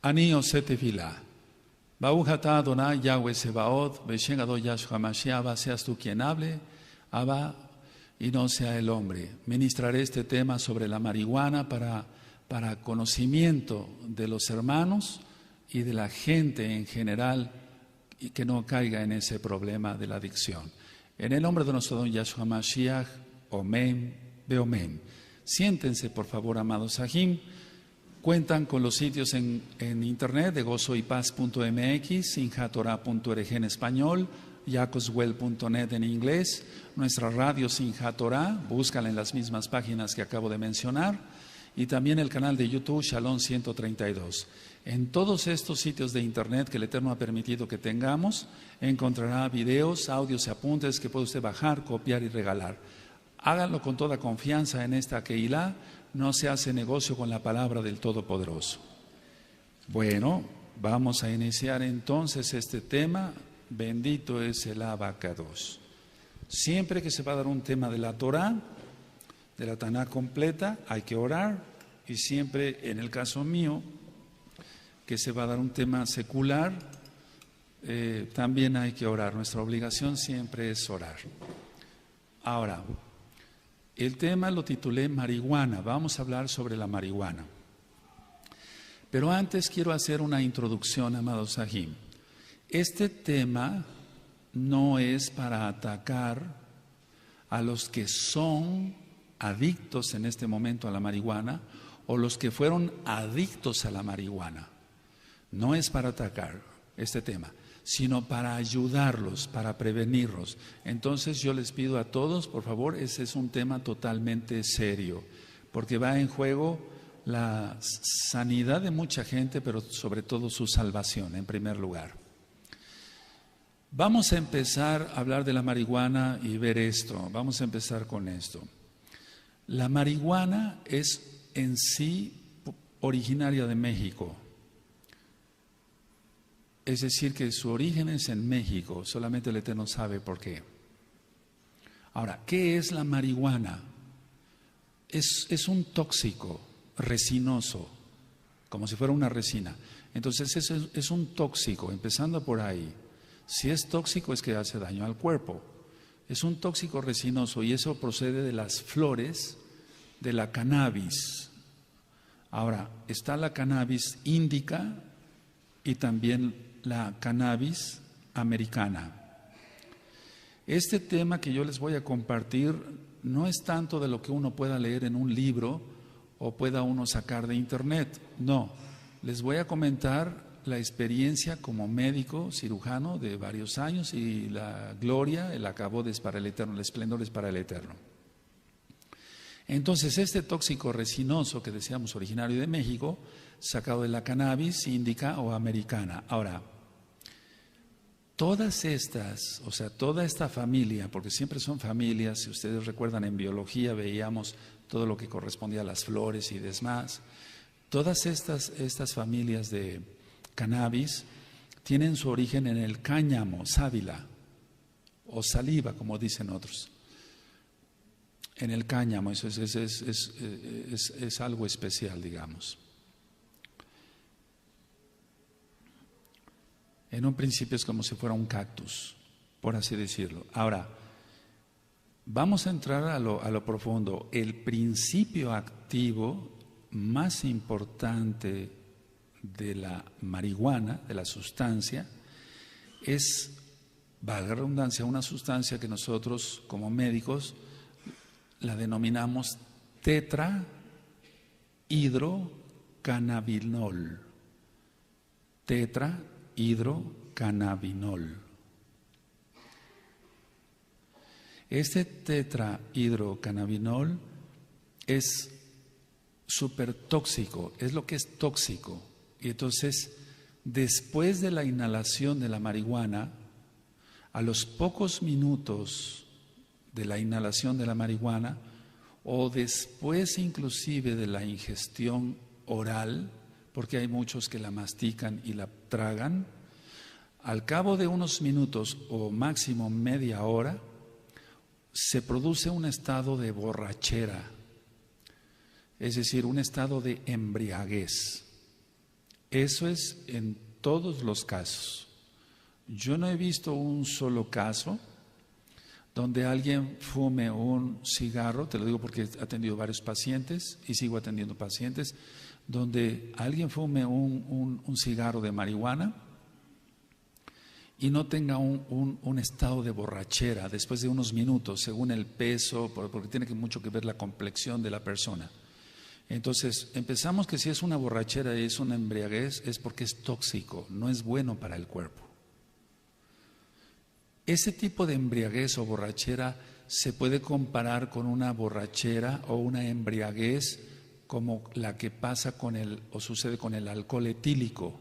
Ani Ose Tefilá. Baruch atah Adonai Yahweh Sebaot, Beshem Gadol Yahshua Mashiach, Abba, seas tú quien hable, Abba, y no sea el hombre. Ministraré este tema sobre la marihuana para conocimiento de los hermanos y de la gente en general, y que no caiga en ese problema de la adicción. En el nombre de nuestro don Yahshua Mashiach, Omen, Beomen. Siéntense, por favor, amados Sahim. Cuentan con los sitios en internet de gozoypaz.mx, sinjatorah.org en español, yacoswell.net en inglés, nuestra radio Sinjatorah, búscala en las mismas páginas que acabo de mencionar, y también el canal de YouTube Shalom 132. En todos estos sitios de internet que el Eterno ha permitido que tengamos, encontrará videos, audios y apuntes que puede usted bajar, copiar y regalar. Háganlo con toda confianza en esta Keilah. No se hace negocio con la palabra del Todopoderoso. Bueno, vamos a iniciar entonces este tema. Bendito es el Abacados. Siempre que se va a dar un tema de la Torah, de la Taná completa, hay que orar. Y siempre, en el caso mío, que se va a dar un tema secular, también hay que orar. Nuestra obligación siempre es orar. Ahora, el tema lo titulé marihuana. Vamos a hablar sobre la marihuana. Pero antes quiero hacer una introducción, amados Sahim. Este tema no es para atacar a los que son adictos en este momento a la marihuana o los que fueron adictos a la marihuana. No es para atacar este tema, sino para ayudarlos, para prevenirlos. Entonces yo les pido a todos, por favor, ese es un tema totalmente serio, porque va en juego la sanidad de mucha gente, pero sobre todo su salvación en primer lugar. Vamos a empezar a hablar de la marihuana y ver esto. Vamos a empezar con esto. La marihuana es en sí originaria de México. Es decir, que su origen es en México, solamente el Eterno sabe por qué. Ahora, ¿qué es la marihuana? Es un tóxico resinoso, como si fuera una resina. Entonces es un tóxico, empezando por ahí. Si es tóxico es que hace daño al cuerpo. Es un tóxico resinoso y eso procede de las flores de la cannabis. Ahora, está la cannabis índica y también la cannabis americana. Este tema que yo les voy a compartir no es tanto de lo que uno pueda leer en un libro o pueda uno sacar de internet. No, les voy a comentar la experiencia como médico cirujano de varios años y la gloria, el acabó es para el Eterno, el esplendor es para el Eterno. Entonces, este tóxico resinoso que decíamos originario de México, sacado de la cannabis índica o americana. Ahora, todas estas, o sea, toda esta familia, porque siempre son familias, si ustedes recuerdan en biología veíamos todo lo que correspondía a las flores y demás, todas estas familias de cannabis tienen su origen en el cáñamo, sábila o saliva, como dicen otros. En el cáñamo, eso es algo especial, digamos. En un principio es como si fuera un cactus, por así decirlo. Ahora, vamos a entrar a lo profundo. El principio activo más importante de la marihuana, de la sustancia, es, valga la redundancia, una sustancia que nosotros como médicos la denominamos tetrahidrocannabinol. Tetrahidrocannabinol. Este tetrahidrocannabinol es súper tóxico, es lo que es tóxico. Y entonces, después de la inhalación de la marihuana, a los pocos minutos de la inhalación de la marihuana o después inclusive de la ingestión oral, porque hay muchos que la mastican y la tragan, al cabo de unos minutos o máximo media hora, se produce un estado de borrachera, es decir, un estado de embriaguez. Eso es en todos los casos. Yo no he visto un solo caso donde alguien fume un cigarro, te lo digo porque he atendido varios pacientes y sigo atendiendo pacientes, donde alguien fume un cigarro de marihuana y no tenga un estado de borrachera después de unos minutos, según el peso, porque tiene mucho que ver la complexión de la persona. Entonces, empezamos que si es una borrachera y es una embriaguez, es porque es tóxico, no es bueno para el cuerpo. Ese tipo de embriaguez o borrachera se puede comparar con una borrachera o una embriaguez como la que pasa o sucede con el alcohol etílico,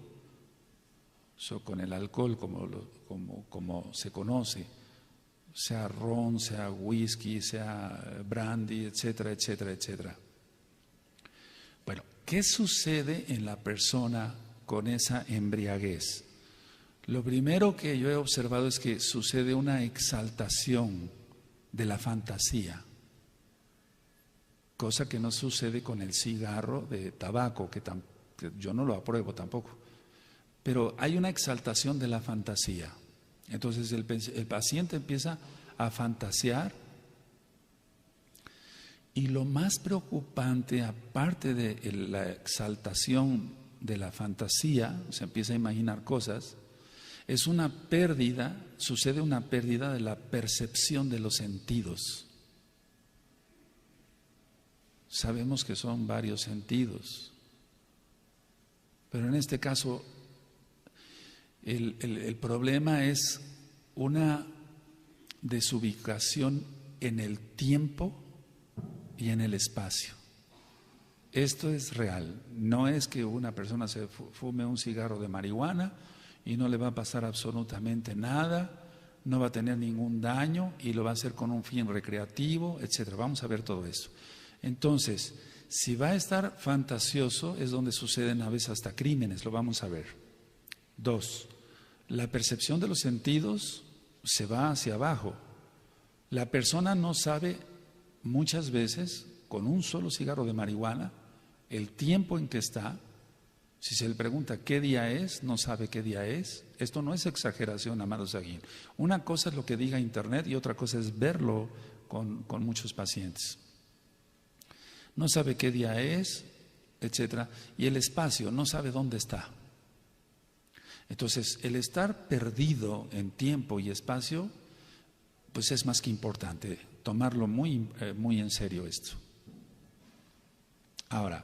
con el alcohol como se conoce, sea ron, sea whisky, sea brandy, etcétera, etcétera, etcétera. Bueno, ¿qué sucede en la persona con esa embriaguez? Lo primero que yo he observado es que sucede una exaltación de la fantasía, cosa que no sucede con el cigarro de tabaco, que yo no lo apruebo tampoco, pero hay una exaltación de la fantasía. Entonces el paciente empieza a fantasear y lo más preocupante, aparte de la exaltación de la fantasía, se empieza a imaginar cosas, es una pérdida, sucede una pérdida de la percepción de los sentidos. Sabemos que son varios sentidos, pero en este caso el problema es una desubicación en el tiempo y en el espacio. Esto es real, no es que una persona se fume un cigarro de marihuana y no le va a pasar absolutamente nada, no va a tener ningún daño y lo va a hacer con un fin recreativo, etcétera. Vamos a ver todo eso. Entonces, si va a estar fantasioso es donde suceden a veces hasta crímenes, lo vamos a ver. 2, la percepción de los sentidos se va hacia abajo. La persona no sabe muchas veces, con un solo cigarro de marihuana, el tiempo en que está. Si se le pregunta qué día es, no sabe qué día es. Esto no es exageración, amado Saguín. Una cosa es lo que diga Internet y otra cosa es verlo con muchos pacientes. No sabe qué día es, etcétera. Y el espacio, no sabe dónde está. Entonces, el estar perdido en tiempo y espacio, pues es más que importante. Tomarlo muy en serio esto. Ahora,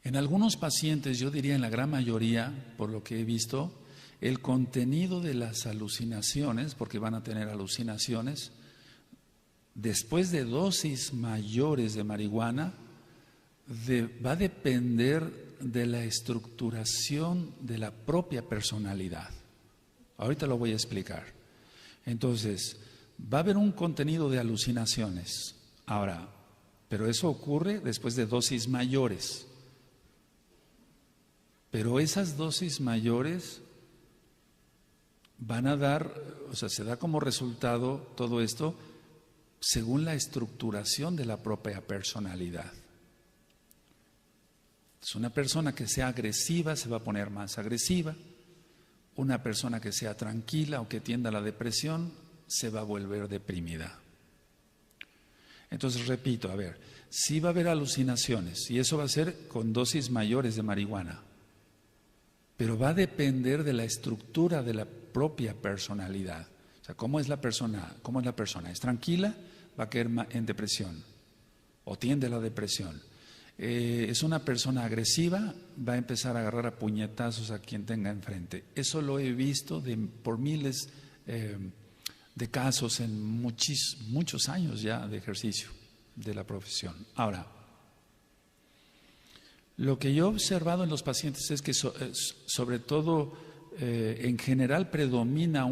en algunos pacientes, yo diría en la gran mayoría, por lo que he visto, el contenido de las alucinaciones, porque van a tener alucinaciones, después de dosis mayores de marihuana, va a depender de la estructuración de la propia personalidad. Ahorita lo voy a explicar. Entonces, va a haber un contenido de alucinaciones. Ahora, pero eso ocurre después de dosis mayores. Pero esas dosis mayores van a dar, o sea, se da como resultado todo esto según la estructuración de la propia personalidad. Es una persona que sea agresiva se va a poner más agresiva. Una persona que sea tranquila o que tienda a la depresión se va a volver deprimida. Entonces, repito, a ver, sí va a haber alucinaciones y eso va a ser con dosis mayores de marihuana. Pero va a depender de la estructura de la propia personalidad. O sea, ¿cómo es la persona? ¿Cómo es la persona? ¿Es tranquila? Va a caer en depresión o tiende a la depresión. Es una persona agresiva, va a empezar a agarrar a puñetazos a quien tenga enfrente. Eso lo he visto por miles de casos en muchos años ya de ejercicio de la profesión. Ahora, lo que yo he observado en los pacientes es que sobre todo en general predomina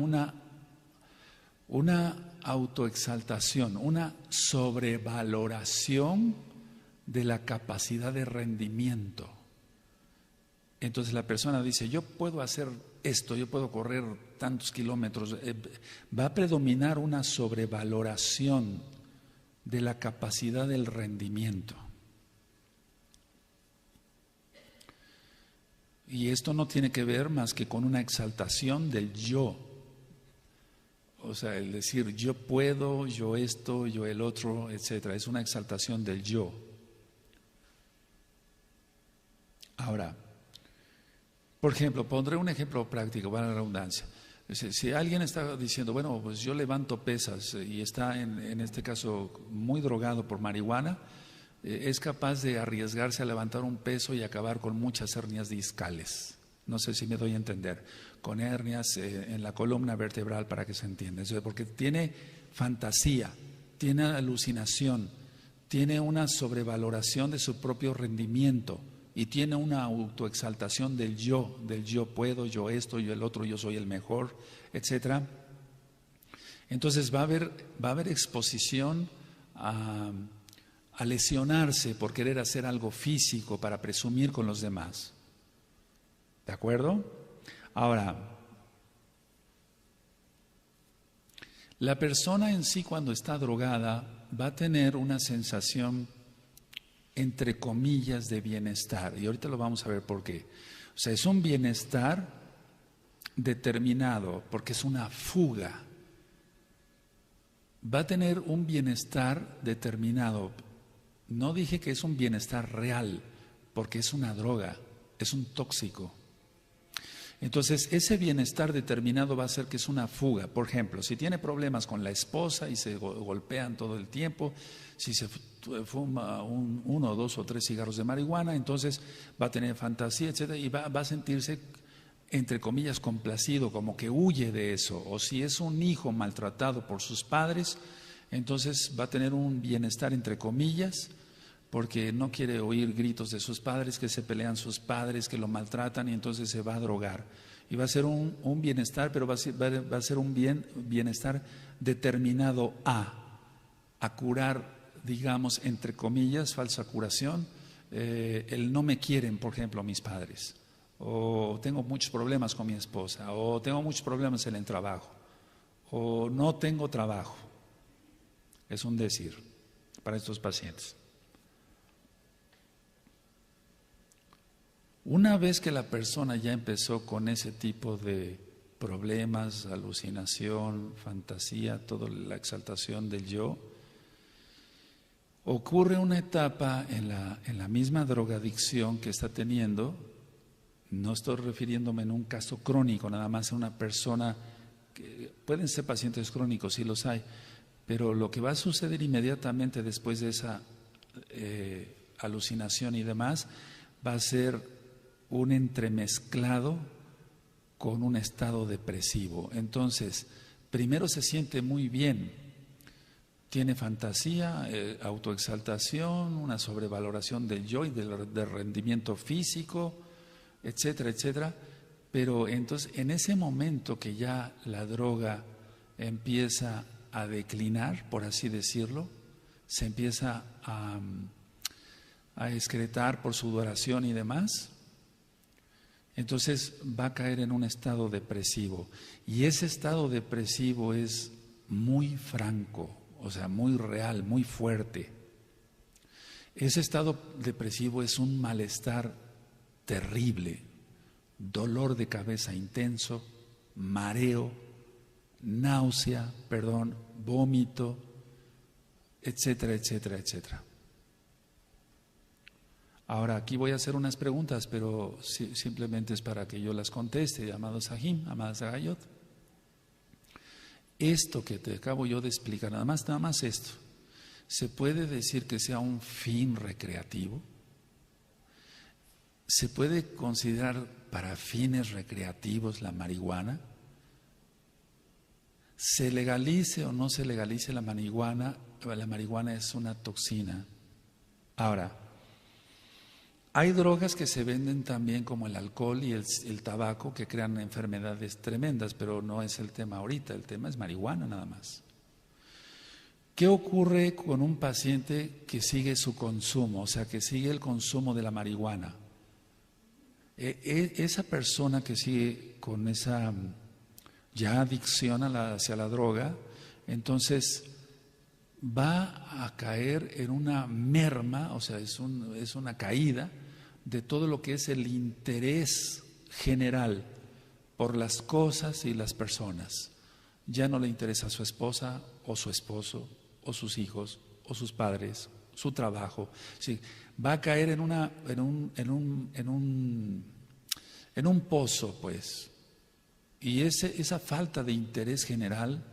una autoexaltación, una sobrevaloración de la capacidad de rendimiento. Entonces la persona dice, yo puedo hacer esto, yo puedo correr tantos kilómetros. Va a predominar una sobrevaloración de la capacidad del rendimiento. Y esto no tiene que ver más que con una exaltación del yo. O sea, el decir yo puedo, yo esto, yo el otro, etcétera. Es una exaltación del yo. Ahora, por ejemplo, pondré un ejemplo práctico, para la redundancia. Si alguien está diciendo, bueno, pues yo levanto pesas y está en este caso muy drogado por marihuana, es capaz de arriesgarse a levantar un peso y acabar con muchas hernias discales. No sé si me doy a entender, con hernias en la columna vertebral, para que se entienda. Porque tiene fantasía, tiene alucinación, tiene una sobrevaloración de su propio rendimiento y tiene una autoexaltación del yo puedo, yo esto, yo el otro, yo soy el mejor, etcétera. Entonces va a haber exposición a lesionarse por querer hacer algo físico para presumir con los demás. ¿De acuerdo? Ahora, la persona en sí cuando está drogada va a tener una sensación entre comillas de bienestar, y ahorita lo vamos a ver por qué. O sea, es un bienestar determinado porque es una fuga. Va a tener un bienestar determinado. No dije que es un bienestar real, porque es una droga, es un tóxico. Entonces, ese bienestar determinado va a ser que es una fuga. Por ejemplo, si tiene problemas con la esposa y se golpean todo el tiempo, si se fuma 1, 2 o 3 cigarros de marihuana, entonces va a tener fantasía, etcétera, y va a sentirse, entre comillas, complacido, como que huye de eso. O si es un hijo maltratado por sus padres, entonces va a tener un bienestar, entre comillas, porque no quiere oír gritos de sus padres, que se pelean sus padres, que lo maltratan, y entonces se va a drogar. Y va a ser un bienestar, pero va a ser un bienestar determinado a curar, digamos, entre comillas, falsa curación, el no me quieren, por ejemplo, mis padres, o tengo muchos problemas con mi esposa, o tengo muchos problemas en el trabajo, o no tengo trabajo. Es un decir para estos pacientes. Una vez que la persona ya empezó con ese tipo de problemas, alucinación, fantasía, toda la exaltación del yo, ocurre una etapa en la misma drogadicción que está teniendo. No estoy refiriéndome en un caso crónico, nada más a una persona, que pueden ser pacientes crónicos, sí los hay, pero lo que va a suceder inmediatamente después de esa alucinación y demás, va a ser un entremezclado con un estado depresivo. Entonces, primero se siente muy bien, tiene fantasía, autoexaltación, una sobrevaloración del yo y del rendimiento físico, etcétera, etcétera. Pero entonces, en ese momento que ya la droga empieza a declinar, por así decirlo, se empieza a excretar por sudoración y demás, entonces va a caer en un estado depresivo. Y ese estado depresivo es muy franco, o sea, muy real, muy fuerte. Ese estado depresivo es un malestar terrible, dolor de cabeza intenso, mareo, náusea, vómito, etcétera, etcétera, etcétera. Ahora, aquí voy a hacer unas preguntas, pero simplemente es para que yo las conteste, amado Sahim, amada Sagayot. Esto que te acabo yo de explicar, nada más esto, ¿se puede decir que sea un fin recreativo? ¿Se puede considerar para fines recreativos la marihuana? ¿Se legalice o no se legalice la marihuana es una toxina. Ahora, hay drogas que se venden también como el alcohol y el tabaco que crean enfermedades tremendas, pero no es el tema ahorita, el tema es marihuana nada más. ¿Qué ocurre con un paciente que sigue su consumo, o sea, que sigue el consumo de la marihuana? Esa persona que sigue con esa ya adicción hacia la droga, entonces va a caer en una merma, o sea, es una caída, de todo lo que es el interés general por las cosas y las personas. Ya no le interesa a su esposa o su esposo o sus hijos o sus padres, su trabajo. Sí, va a caer en un pozo, pues. Y esa falta de interés general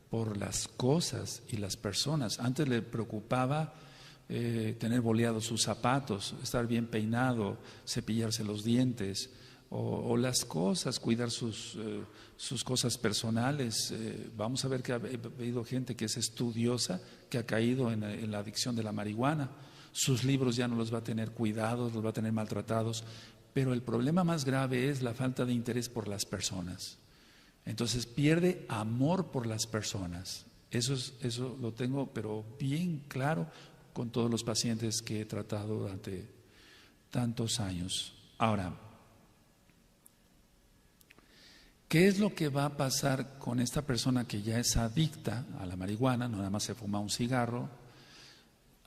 por las cosas y las personas. Antes le preocupaba tener boleados sus zapatos, estar bien peinado, cepillarse los dientes, o las cosas, cuidar sus cosas personales. Vamos a ver que ha habido gente que es estudiosa, que ha caído en la adicción de la marihuana. Sus libros ya no los va a tener cuidados, los va a tener maltratados. Pero el problema más grave es la falta de interés por las personas. Entonces pierde amor por las personas. Eso lo tengo, pero bien claro con todos los pacientes que he tratado durante tantos años. Ahora, ¿qué es lo que va a pasar con esta persona que ya es adicta a la marihuana? No nada más se fuma un cigarro.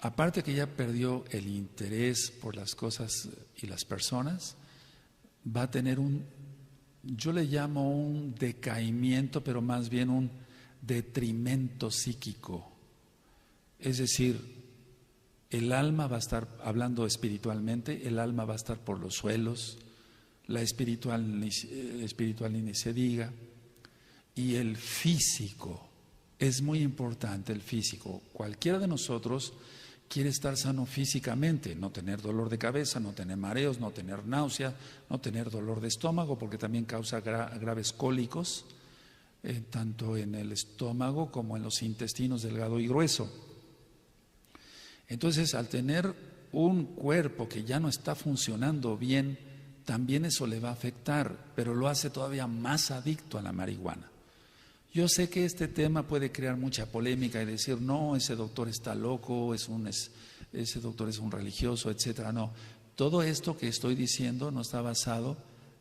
Aparte que ya perdió el interés por las cosas y las personas, va a tener yo le llamo un decaimiento, pero más bien un detrimento psíquico. Es decir, el alma va a estar, hablando espiritualmente, el alma va a estar por los suelos, la espiritual ni se diga, y el físico, es muy importante el físico. Cualquiera de nosotros quiere estar sano físicamente, no tener dolor de cabeza, no tener mareos, no tener náusea, no tener dolor de estómago, porque también causa graves cólicos, tanto en el estómago como en los intestinos delgado y grueso. Entonces, al tener un cuerpo que ya no está funcionando bien, también eso le va a afectar, pero lo hace todavía más adicto a la marihuana. Yo sé que este tema puede crear mucha polémica y decir, no, ese doctor está loco, ese doctor es un religioso, etcétera. No, todo esto que estoy diciendo no está basado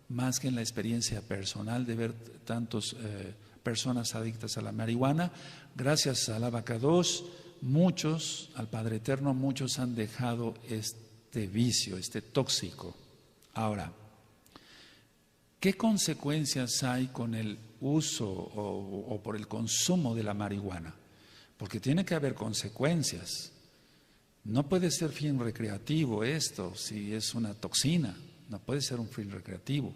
más que en la experiencia personal de ver tantas personas adictas a la marihuana. Gracias al Abacados, muchos, al Padre Eterno, muchos han dejado este vicio, este tóxico. Ahora, ¿qué consecuencias hay con el uso o por el consumo de la marihuana? Porque tiene que haber consecuencias. No puede ser fin recreativo esto, si es una toxina, no puede ser un fin recreativo.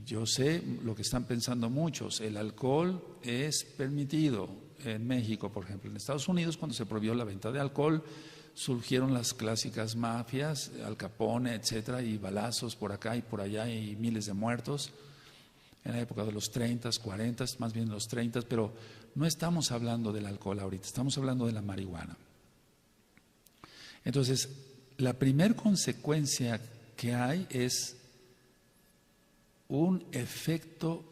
Yo sé lo que están pensando muchos, el alcohol es permitido en México, por ejemplo. En Estados Unidos, cuando se prohibió la venta de alcohol, surgieron las clásicas mafias, Al Capone, etcétera, y balazos por acá y por allá y miles de muertos en la época de los 30, 40, más bien los 30, pero no estamos hablando del alcohol ahorita, estamos hablando de la marihuana. Entonces, la primera consecuencia que hay es un efecto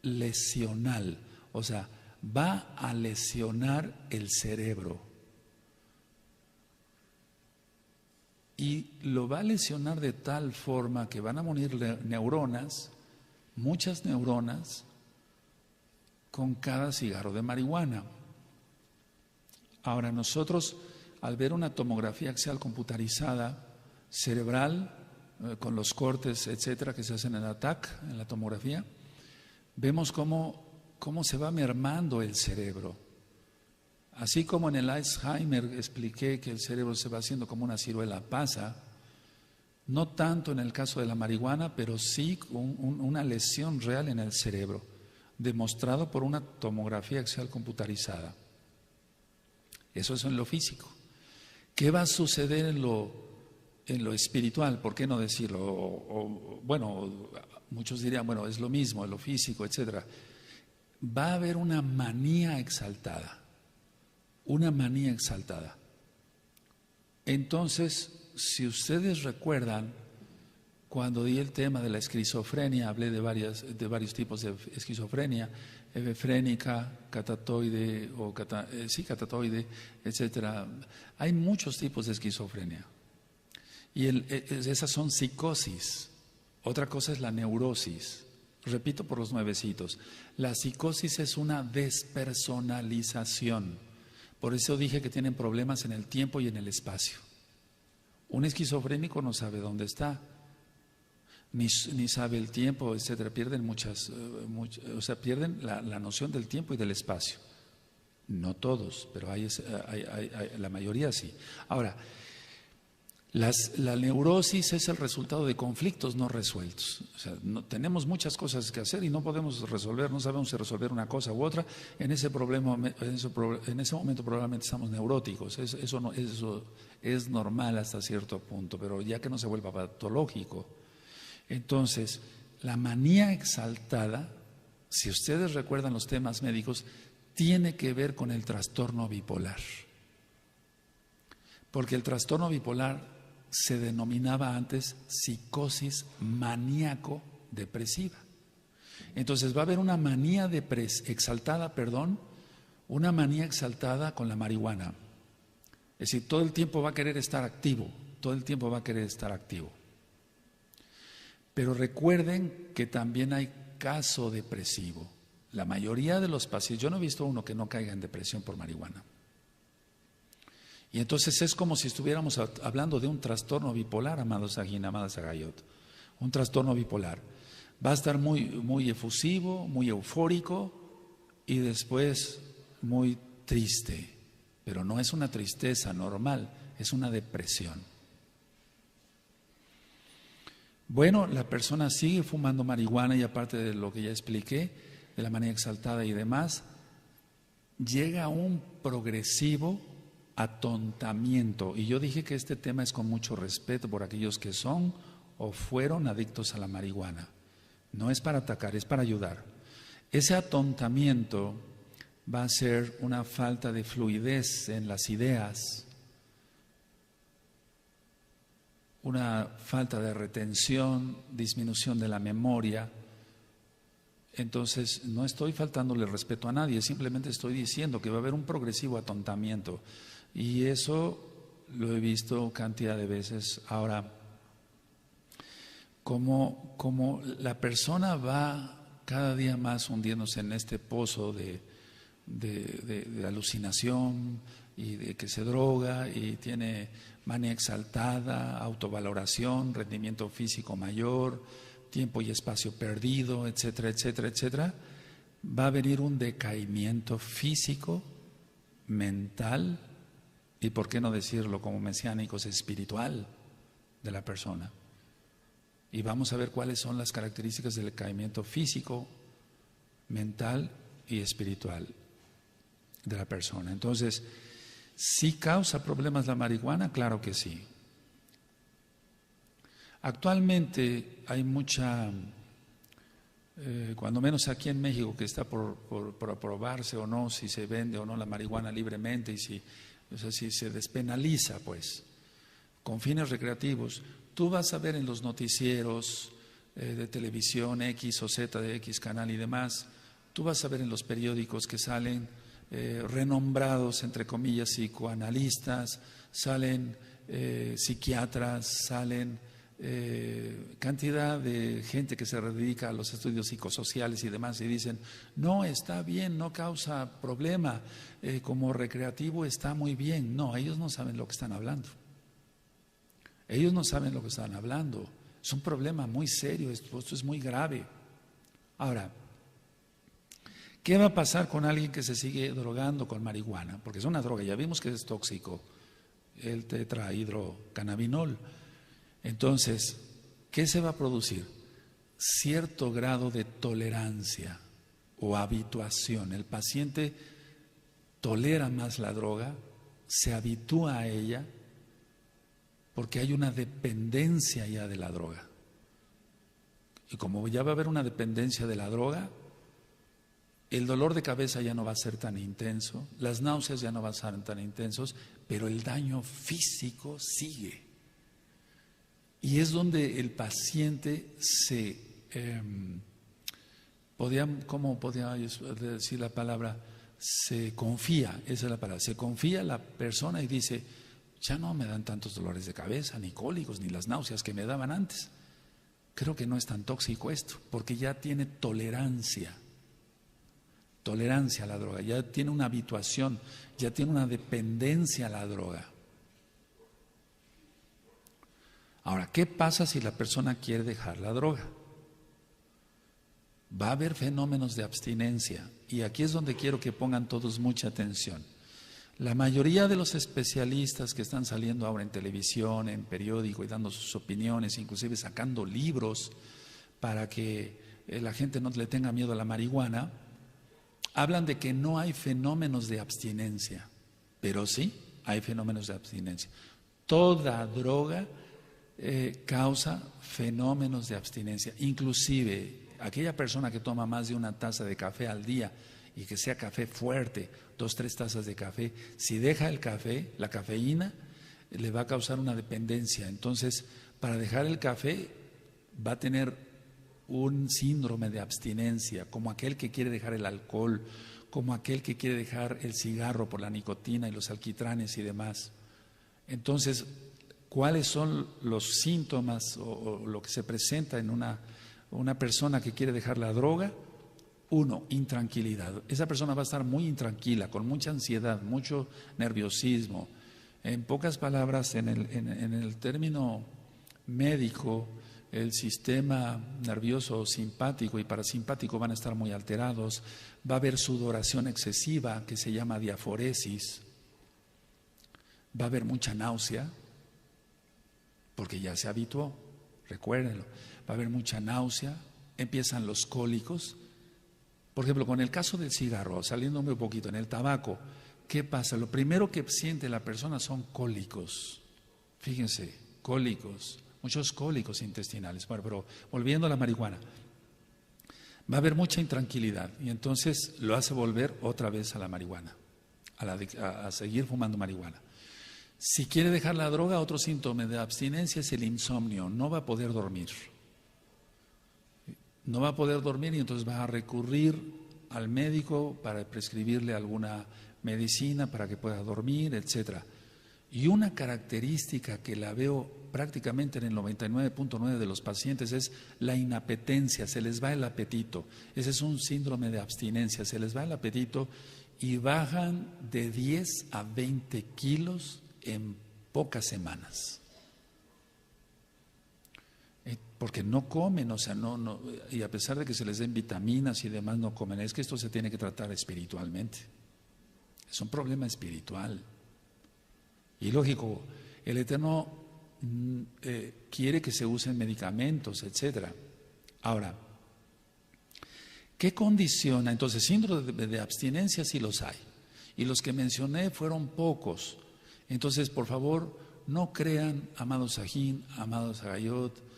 lesional, o sea, va a lesionar el cerebro. Y lo va a lesionar de tal forma que van a morir neuronas, muchas neuronas, con cada cigarro de marihuana. Ahora nosotros, al ver una tomografía axial computarizada cerebral, con los cortes, etcétera, que se hacen en la TAC, en la tomografía, vemos cómo se va mermando el cerebro. Así como en el Alzheimer expliqué que el cerebro se va haciendo como una ciruela pasa, no tanto en el caso de la marihuana, pero sí una lesión real en el cerebro, demostrado por una tomografía axial computarizada. Eso es en lo físico. ¿Qué va a suceder en lo espiritual? ¿Por qué no decirlo? Bueno, muchos dirían, bueno, es lo mismo, en lo físico, etcétera. Va a haber una manía exaltada. Una manía exaltada. Entonces, si ustedes recuerdan, cuando di el tema de la esquizofrenia, hablé de varios tipos de esquizofrenia, hebefrénica, catatoide, catatoide, etcétera. Hay muchos tipos de esquizofrenia. Y esas son psicosis. Otra cosa es la neurosis. Repito por los nuevecitos. La psicosis es una despersonalización. Por eso dije que tienen problemas en el tiempo y en el espacio. Un esquizofrénico no sabe dónde está, ni sabe el tiempo, etcétera. Pierden pierden la noción del tiempo y del espacio. No todos, pero la mayoría sí. Ahora, la neurosis es el resultado de conflictos no resueltos. O sea, tenemos muchas cosas que hacer y no podemos resolver, no sabemos si resolver una cosa u otra. En ese momento probablemente estamos neuróticos. Eso es normal hasta cierto punto, pero ya que no se vuelva patológico. Entonces, la manía exaltada, si ustedes recuerdan los temas médicos, tiene que ver con el trastorno bipolar. Porque el trastorno bipolar se denominaba antes psicosis maníaco-depresiva. Entonces va a haber una manía exaltada con la marihuana. Es decir, todo el tiempo va a querer estar activo, Pero recuerden que también hay caso depresivo. La mayoría de los pacientes, yo no he visto uno que no caiga en depresión por marihuana. Y entonces es como si estuviéramos hablando de un trastorno bipolar, amados Sajín, amadas Agayot. Un trastorno bipolar. Va a estar muy, muy efusivo, muy eufórico y después muy triste. Pero no es una tristeza normal, es una depresión. Bueno, la persona sigue fumando marihuana y aparte de lo que ya expliqué, de la manía exaltada y demás, llega a un progresivo atontamiento. Y yo dije que este tema es con mucho respeto por aquellos que son o fueron adictos a la marihuana. No es para atacar, es para ayudar. Ese atontamiento va a ser una falta de fluidez en las ideas, una falta de retención, disminución de la memoria. Entonces, no estoy faltándole respeto a nadie, simplemente estoy diciendo que va a haber un progresivo atontamiento. Y eso lo he visto cantidad de veces. Ahora, como la persona va cada día más hundiéndose en este pozo de alucinación y de que se droga y tiene manía exaltada, autovaloración, rendimiento físico mayor, tiempo y espacio perdido, etcétera, etcétera, etcétera, va a venir un decaimiento físico, mental y, por qué no decirlo como mesiánicos, espiritual de la persona. Y vamos a ver cuáles son las características del decaimiento físico, mental y espiritual de la persona. Entonces, ¿sí causa problemas la marihuana? Claro que sí. Actualmente hay mucha, cuando menos aquí en México, que está por aprobarse o no, si se vende o no la marihuana libremente y si se despenaliza, pues, con fines recreativos. Tú vas a ver en los noticieros de televisión X o Z de X canal y demás, tú vas a ver en los periódicos que salen renombrados, entre comillas, psicoanalistas, salen psiquiatras, salen cantidad de gente que se dedica a los estudios psicosociales y demás y dicen, no, está bien, no causa problema, como recreativo está muy bien. No, ellos no saben lo que están hablando. Ellos no saben lo que están hablando. Es un problema muy serio, esto es muy grave. Ahora, ¿qué va a pasar con alguien que se sigue drogando con marihuana? Porque es una droga, ya vimos que es tóxico, el tetrahidrocannabinol. Entonces, ¿qué se va a producir? Cierto grado de tolerancia o habituación. El paciente tolera más la droga, se habitúa a ella, porque hay una dependencia ya de la droga. Y como ya va a haber una dependencia de la droga, el dolor de cabeza ya no va a ser tan intenso, las náuseas ya no van a ser tan intensos, pero el daño físico sigue. Y es donde el paciente ¿cómo podía decir la palabra? Se confía, esa es la palabra, se confía la persona y dice, ya no me dan tantos dolores de cabeza, ni cólicos, ni las náuseas que me daban antes. Creo que no es tan tóxico esto, porque ya tiene tolerancia a la droga, ya tiene una habituación, ya tiene una dependencia a la droga. Ahora, ¿qué pasa si la persona quiere dejar la droga? Va a haber fenómenos de abstinencia, y aquí es donde quiero que pongan todos mucha atención. La mayoría de los especialistas que están saliendo ahora en televisión, en periódico y dando sus opiniones, inclusive sacando libros para que la gente no le tenga miedo a la marihuana, hablan de que no hay fenómenos de abstinencia, pero sí hay fenómenos de abstinencia. Toda droga causa fenómenos de abstinencia, inclusive aquella persona que toma más de una taza de café al día y que sea café fuerte, 2, 3 tazas de café, si deja el café, la cafeína le va a causar una dependencia. Entonces, para dejar el café va a tener un síndrome de abstinencia, como aquel que quiere dejar el alcohol, como aquel que quiere dejar el cigarro por la nicotina y los alquitranes y demás. Entonces, ¿cuáles son los síntomas o lo que se presenta en una persona que quiere dejar la droga? 1, intranquilidad. Esa persona va a estar muy intranquila, con mucha ansiedad, mucho nerviosismo. En pocas palabras, en el término médico, el sistema nervioso simpático y parasimpático van a estar muy alterados. Va a haber sudoración excesiva, que se llama diaforesis. Va a haber mucha náusea, porque ya se habituó, recuérdenlo. Va a haber mucha náusea, empiezan los cólicos. Por ejemplo, con el caso del cigarro, saliéndome un poquito, en el tabaco, ¿qué pasa? Lo primero que siente la persona son cólicos. Fíjense, cólicos, muchos cólicos intestinales. Bueno, pero volviendo a la marihuana, va a haber mucha intranquilidad y entonces lo hace volver otra vez a la marihuana, a seguir fumando marihuana. Si quiere dejar la droga, otro síntoma de abstinencia es el insomnio, no va a poder dormir. No va a poder dormir y entonces va a recurrir al médico para prescribirle alguna medicina para que pueda dormir, etcétera. Y una característica que la veo prácticamente en el 99.9 de los pacientes es la inapetencia, se les va el apetito. Ese es un síndrome de abstinencia, se les va el apetito y bajan de 10 a 20 kilos en pocas semanas. Porque no comen, o sea, no, y a pesar de que se les den vitaminas y demás, no comen. Es que esto se tiene que tratar espiritualmente. Es un problema espiritual. Y lógico, el Eterno quiere que se usen medicamentos, etcétera. Ahora, ¿qué condiciona? Entonces, síndrome de abstinencia sí los hay. Y los que mencioné fueron pocos. Entonces, por favor, no crean, amados Sajín, amados Agayot,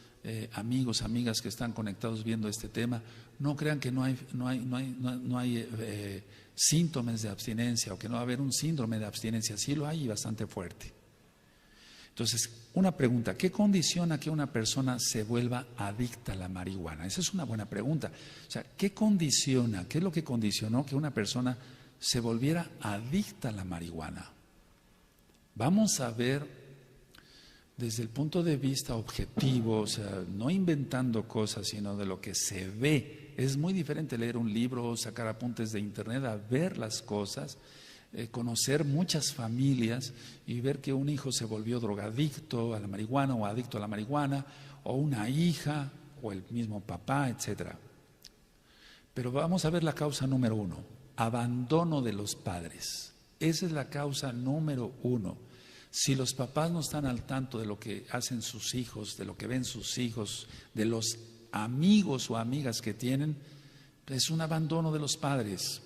amigos, amigas que están conectados viendo este tema, no crean que no hay síntomas de abstinencia o que no va a haber un síndrome de abstinencia. Sí lo hay y bastante fuerte. Entonces, una pregunta, ¿qué condiciona que una persona se vuelva adicta a la marihuana? Esa es una buena pregunta. O sea, ¿qué condiciona? ¿Qué es lo que condicionó que una persona se volviera adicta a la marihuana? Vamos a ver desde el punto de vista objetivo, o sea, no inventando cosas, sino de lo que se ve. Es muy diferente leer un libro, sacar apuntes de internet, a ver las cosas, conocer muchas familias y ver que un hijo se volvió drogadicto a la marihuana o adicto a la marihuana, o una hija, o el mismo papá, etcétera. Pero vamos a ver la causa número 1, abandono de los padres. Esa es la causa número 1. Si los papás no están al tanto de lo que hacen sus hijos, de lo que ven sus hijos, de los amigos o amigas que tienen, es un abandono de los padres.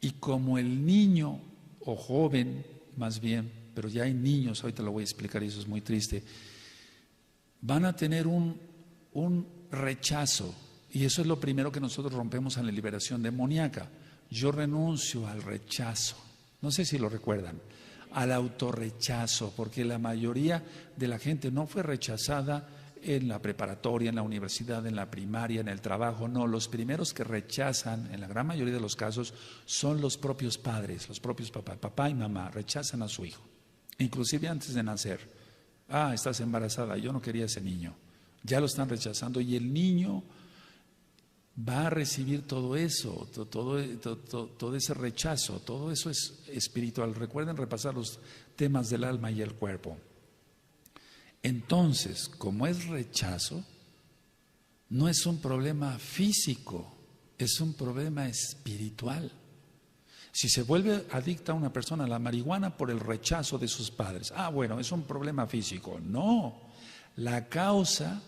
Y como el niño o joven, más bien, pero ya hay niños, ahorita lo voy a explicar y eso es muy triste, van a tener un rechazo. Y eso es lo primero que nosotros rompemos en la liberación demoníaca. Yo renuncio al rechazo. No sé si lo recuerdan. Al autorrechazo, porque la mayoría de la gente no fue rechazada en la preparatoria, en la universidad, en la primaria, en el trabajo. No, los primeros que rechazan, en la gran mayoría de los casos, son los propios padres, los propios papás. Papá y mamá rechazan a su hijo, inclusive antes de nacer. Estás embarazada, yo no quería ese niño. Ya lo están rechazando y el niño va a recibir todo eso, todo ese rechazo, todo eso es espiritual. Recuerden repasar los temas del alma y el cuerpo. Entonces, como es rechazo, no es un problema físico, es un problema espiritual. Si se vuelve adicta una persona a la marihuana por el rechazo de sus padres, bueno, es un problema físico. No, la causa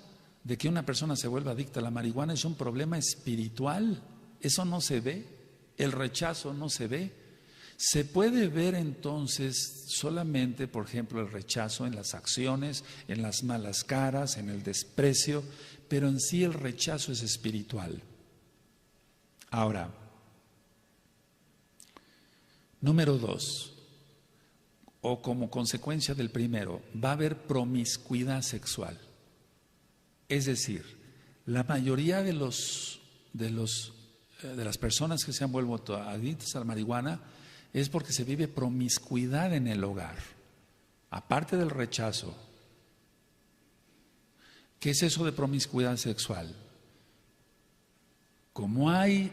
de que una persona se vuelva adicta a la marihuana es un problema espiritual. Eso no se ve, el rechazo no se ve. Se puede ver entonces solamente, por ejemplo, el rechazo en las acciones, en las malas caras, en el desprecio, pero en sí el rechazo es espiritual. Ahora, número 2, o como consecuencia del primero, va a haber promiscuidad sexual. Es decir, la mayoría de las personas que se han vuelto adictas a la marihuana es porque se vive promiscuidad en el hogar, aparte del rechazo. ¿Qué es eso de promiscuidad sexual? Como hay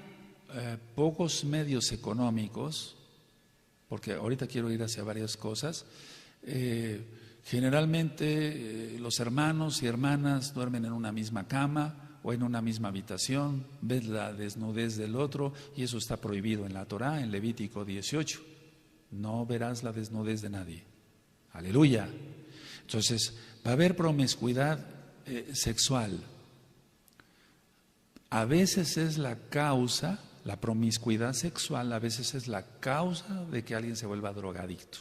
pocos medios económicos, porque ahorita quiero ir hacia varias cosas, generalmente los hermanos y hermanas duermen en una misma cama o en una misma habitación, ves la desnudez del otro y eso está prohibido en la Torá, en Levítico 18. No verás la desnudez de nadie. Aleluya. Entonces, va a haber promiscuidad sexual. A veces es la causa, la promiscuidad sexual, a veces es la causa de que alguien se vuelva drogadicto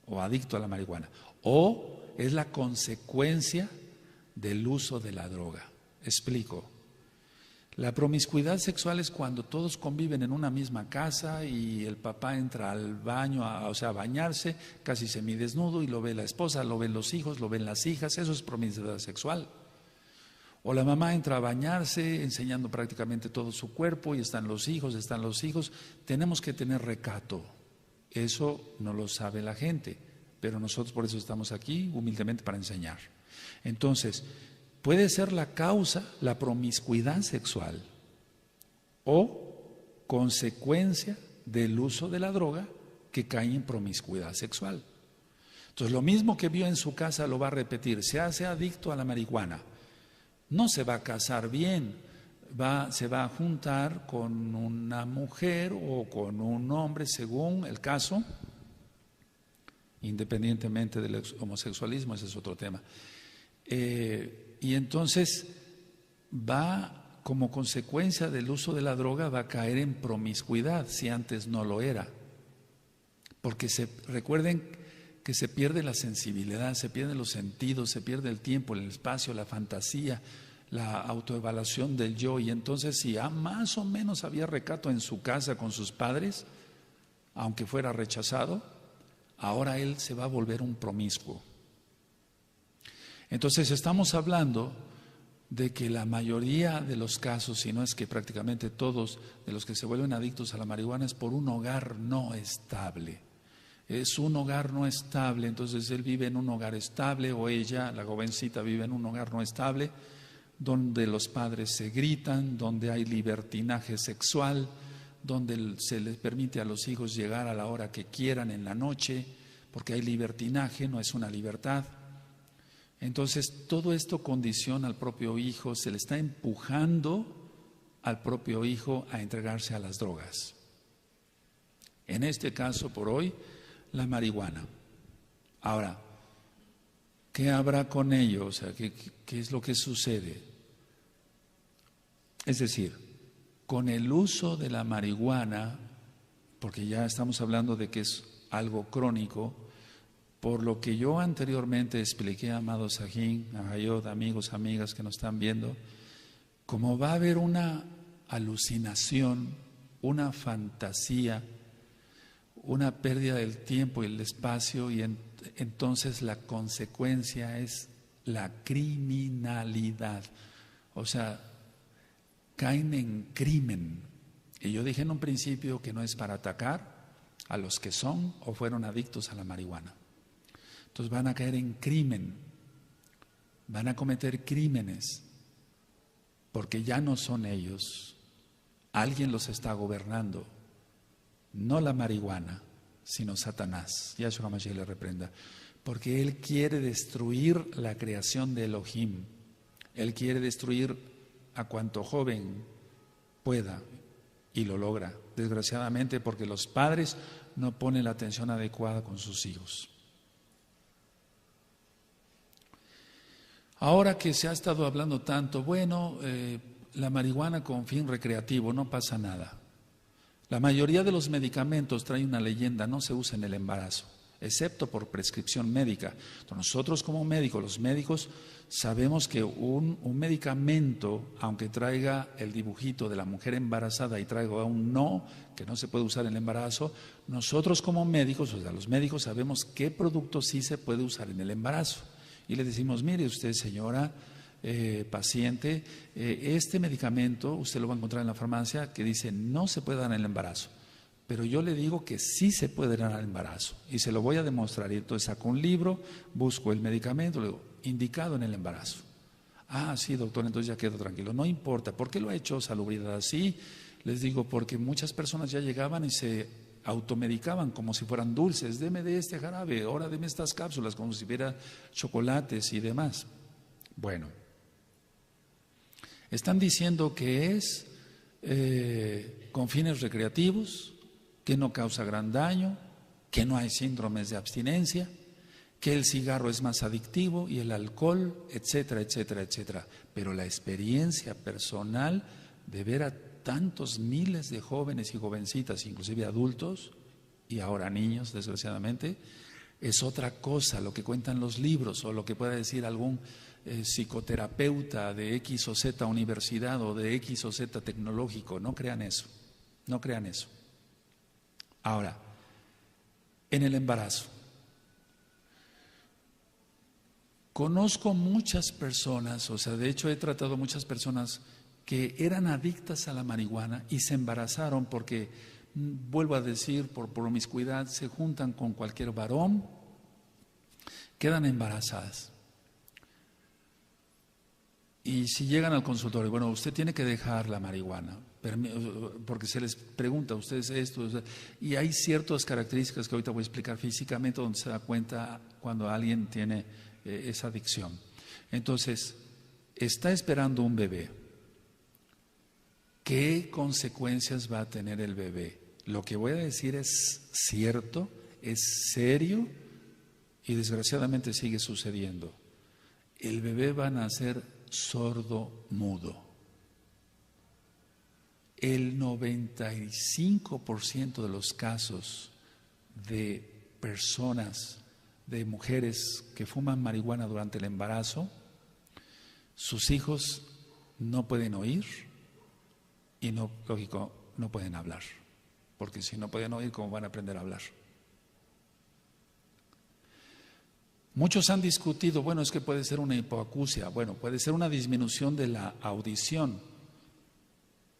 o adicto a la marihuana. O es la consecuencia del uso de la droga. Explico. La promiscuidad sexual es cuando todos conviven en una misma casa y el papá entra al baño, a bañarse, casi semidesnudo, y lo ve la esposa, lo ven los hijos, lo ven las hijas. Eso es promiscuidad sexual. O la mamá entra a bañarse enseñando prácticamente todo su cuerpo y están los hijos. Tenemos que tener recato. Eso no lo sabe la gente, pero nosotros por eso estamos aquí humildemente para enseñar. Entonces, puede ser la causa la promiscuidad sexual o consecuencia del uso de la droga que cae en promiscuidad sexual. Entonces, lo mismo que vio en su casa lo va a repetir. Se hace adicto a la marihuana. No se va a casar bien, se va a juntar con una mujer o con un hombre según el caso, independientemente del homosexualismo, ese es otro tema. Y entonces va, como consecuencia del uso de la droga, va a caer en promiscuidad, si antes no lo era. Porque recuerden que se pierde la sensibilidad, se pierden los sentidos, se pierde el tiempo, el espacio, la fantasía, la autoevaluación del yo. Y entonces, si más o menos había recato en su casa con sus padres, aunque fuera rechazado, ahora él se va a volver un promiscuo. Entonces estamos hablando de que la mayoría de los casos, si no es que prácticamente todos de los que se vuelven adictos a la marihuana, es por un hogar no estable. Es un hogar no estable, entonces él vive en un hogar estable o ella, la jovencita, vive en un hogar no estable, donde los padres se gritan, donde hay libertinaje sexual, donde se les permite a los hijos llegar a la hora que quieran en la noche, porque hay libertinaje, no es una libertad. Entonces todo esto condiciona al propio hijo, se le está empujando al propio hijo a entregarse a las drogas. En este caso, por hoy, la marihuana. Ahora, ¿qué habrá con ello? O sea, ¿qué es lo que sucede? Es decir, con el uso de la marihuana, porque ya estamos hablando de que es algo crónico, por lo que yo anteriormente expliqué, amado Sajín, Ahayot, amigos, amigas que nos están viendo, como va a haber una alucinación, una fantasía, una pérdida del tiempo y el espacio, y entonces la consecuencia es la criminalidad. O sea, caen en crimen. Y yo dije en un principio que no es para atacar a los que son o fueron adictos a la marihuana. Entonces van a caer en crimen, van a cometer crímenes, porque ya no son ellos, alguien los está gobernando, no la marihuana, sino Satanás. Yahshua HaMashiach le reprenda. porque Él quiere destruir la creación de Elohim. Él quiere destruir a cuanto joven pueda y lo logra, desgraciadamente, porque los padres no ponen la atención adecuada con sus hijos. Ahora que se ha estado hablando tanto, bueno, la marihuana con fin recreativo, no pasa nada. La mayoría de los medicamentos, trae una leyenda, no se usa en el embarazo, excepto por prescripción médica. Entonces, nosotros como médicos, los médicos, sabemos que un medicamento, aunque traiga el dibujito de la mujer embarazada y traiga un no, que no se puede usar en el embarazo, nosotros como médicos, o sea, los médicos sabemos qué producto sí se puede usar en el embarazo. Y le decimos, mire usted, señora paciente, este medicamento usted lo va a encontrar en la farmacia que dice no se puede dar en el embarazo, pero yo le digo que sí se puede dar en el embarazo y se lo voy a demostrar. Y entonces saco un libro, busco el medicamento, le digo, indicado en el embarazo. Ah, sí, doctor, entonces ya quedo tranquilo. No importa, ¿por qué lo ha hecho Salubridad así? Les digo, porque muchas personas ya llegaban y se automedicaban como si fueran dulces. Deme de este jarabe, ahora deme estas cápsulas, como si hubiera chocolates y demás. Bueno, están diciendo que es con fines recreativos, que no causa gran daño, que no hay síndromes de abstinencia, que el cigarro es más adictivo y el alcohol, etcétera, etcétera, etcétera. Pero la experiencia personal de ver a tantos miles de jóvenes y jovencitas, inclusive adultos, y ahora niños, desgraciadamente, es otra cosa, lo que cuentan los libros o lo que pueda decir algún psicoterapeuta de X o Z universidad o de X o Z tecnológico. No crean eso, no crean eso. Ahora, en el embarazo, conozco muchas personas, o sea, de hecho he tratado muchas personas que eran adictas a la marihuana y se embarazaron porque, vuelvo a decir, por promiscuidad, se juntan con cualquier varón, quedan embarazadas. Y si llegan al consultorio, bueno, usted tiene que dejar la marihuana, porque se les pregunta a ustedes esto, y hay ciertas características que ahorita voy a explicar físicamente donde se da cuenta cuando alguien tiene esa adicción. Entonces, está esperando un bebé. ¿Qué consecuencias va a tener el bebé? Lo que voy a decir es cierto, es serio y desgraciadamente sigue sucediendo. El bebé va a nacer sordo-mudo. El 95% de los casos de personas, de mujeres que fuman marihuana durante el embarazo, sus hijos no pueden oír y no, lógico, no pueden hablar, porque si no pueden oír, ¿cómo van a aprender a hablar? Muchos han discutido, bueno, es que puede ser una hipoacusia, bueno, puede ser una disminución de la audición,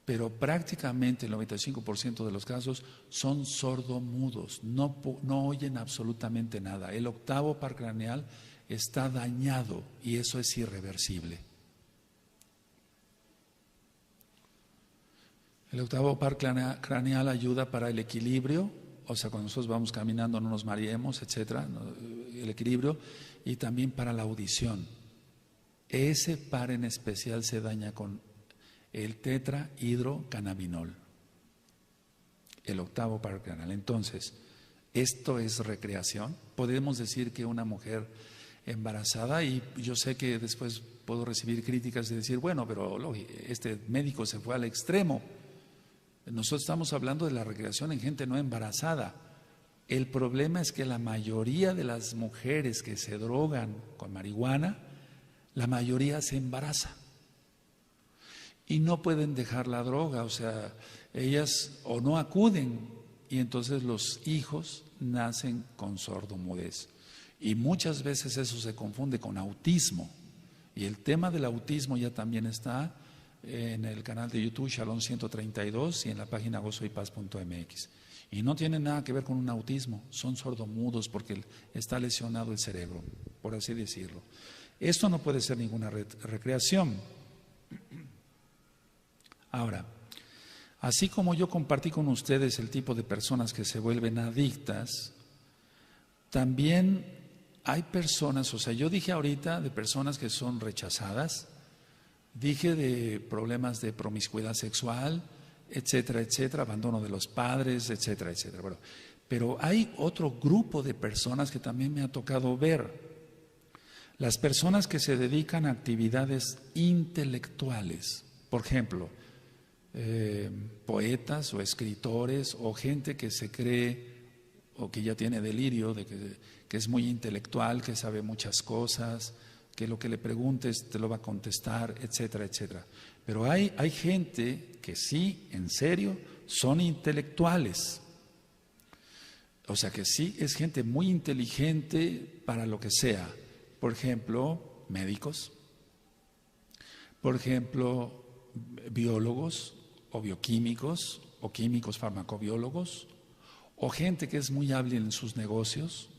pero prácticamente el 95% de los casos son sordomudos, no oyen absolutamente nada. El octavo par craneal está dañado y eso es irreversible. El octavo par craneal ayuda para el equilibrio, o sea, cuando nosotros vamos caminando no nos mareemos, etcétera, el equilibrio, y también para la audición. Ese par en especial se daña con el tetrahidrocannabinol, el octavo par craneal. Entonces, ¿esto es recreación? Podemos decir que una mujer embarazada, y yo sé que después puedo recibir críticas de decir, bueno, pero este médico se fue al extremo. Nosotros estamos hablando de la recreación en gente no embarazada. El problema es que la mayoría de las mujeres que se drogan con marihuana, la mayoría se embaraza y no pueden dejar la droga, o sea, ellas o no acuden y entonces los hijos nacen con sordomudez. Y muchas veces eso se confunde con autismo. Y el tema del autismo ya también está en el canal de YouTube Shalom 132 y en la página gozoypaz.mx. Y no tiene nada que ver con un autismo, son sordomudos porque está lesionado el cerebro, por así decirlo. Esto no puede ser ninguna recreación. Ahora, así como yo compartí con ustedes el tipo de personas que se vuelven adictas, también hay personas, o sea, yo dije ahorita de personas que son rechazadas, dije de problemas de promiscuidad sexual, etcétera, etcétera, abandono de los padres, etcétera, etcétera. Bueno, pero hay otro grupo de personas que también me ha tocado ver. Las personas que se dedican a actividades intelectuales, por ejemplo, poetas o escritores o gente que se cree o que ya tiene delirio de que es muy intelectual, que sabe muchas cosas, que lo que le preguntes te lo va a contestar, etcétera, etcétera. Pero hay gente que sí, en serio, son intelectuales. O sea que sí, es gente muy inteligente para lo que sea. Por ejemplo, médicos, por ejemplo, biólogos o bioquímicos o químicos farmacobiólogos, o gente que es muy hábil en sus negocios,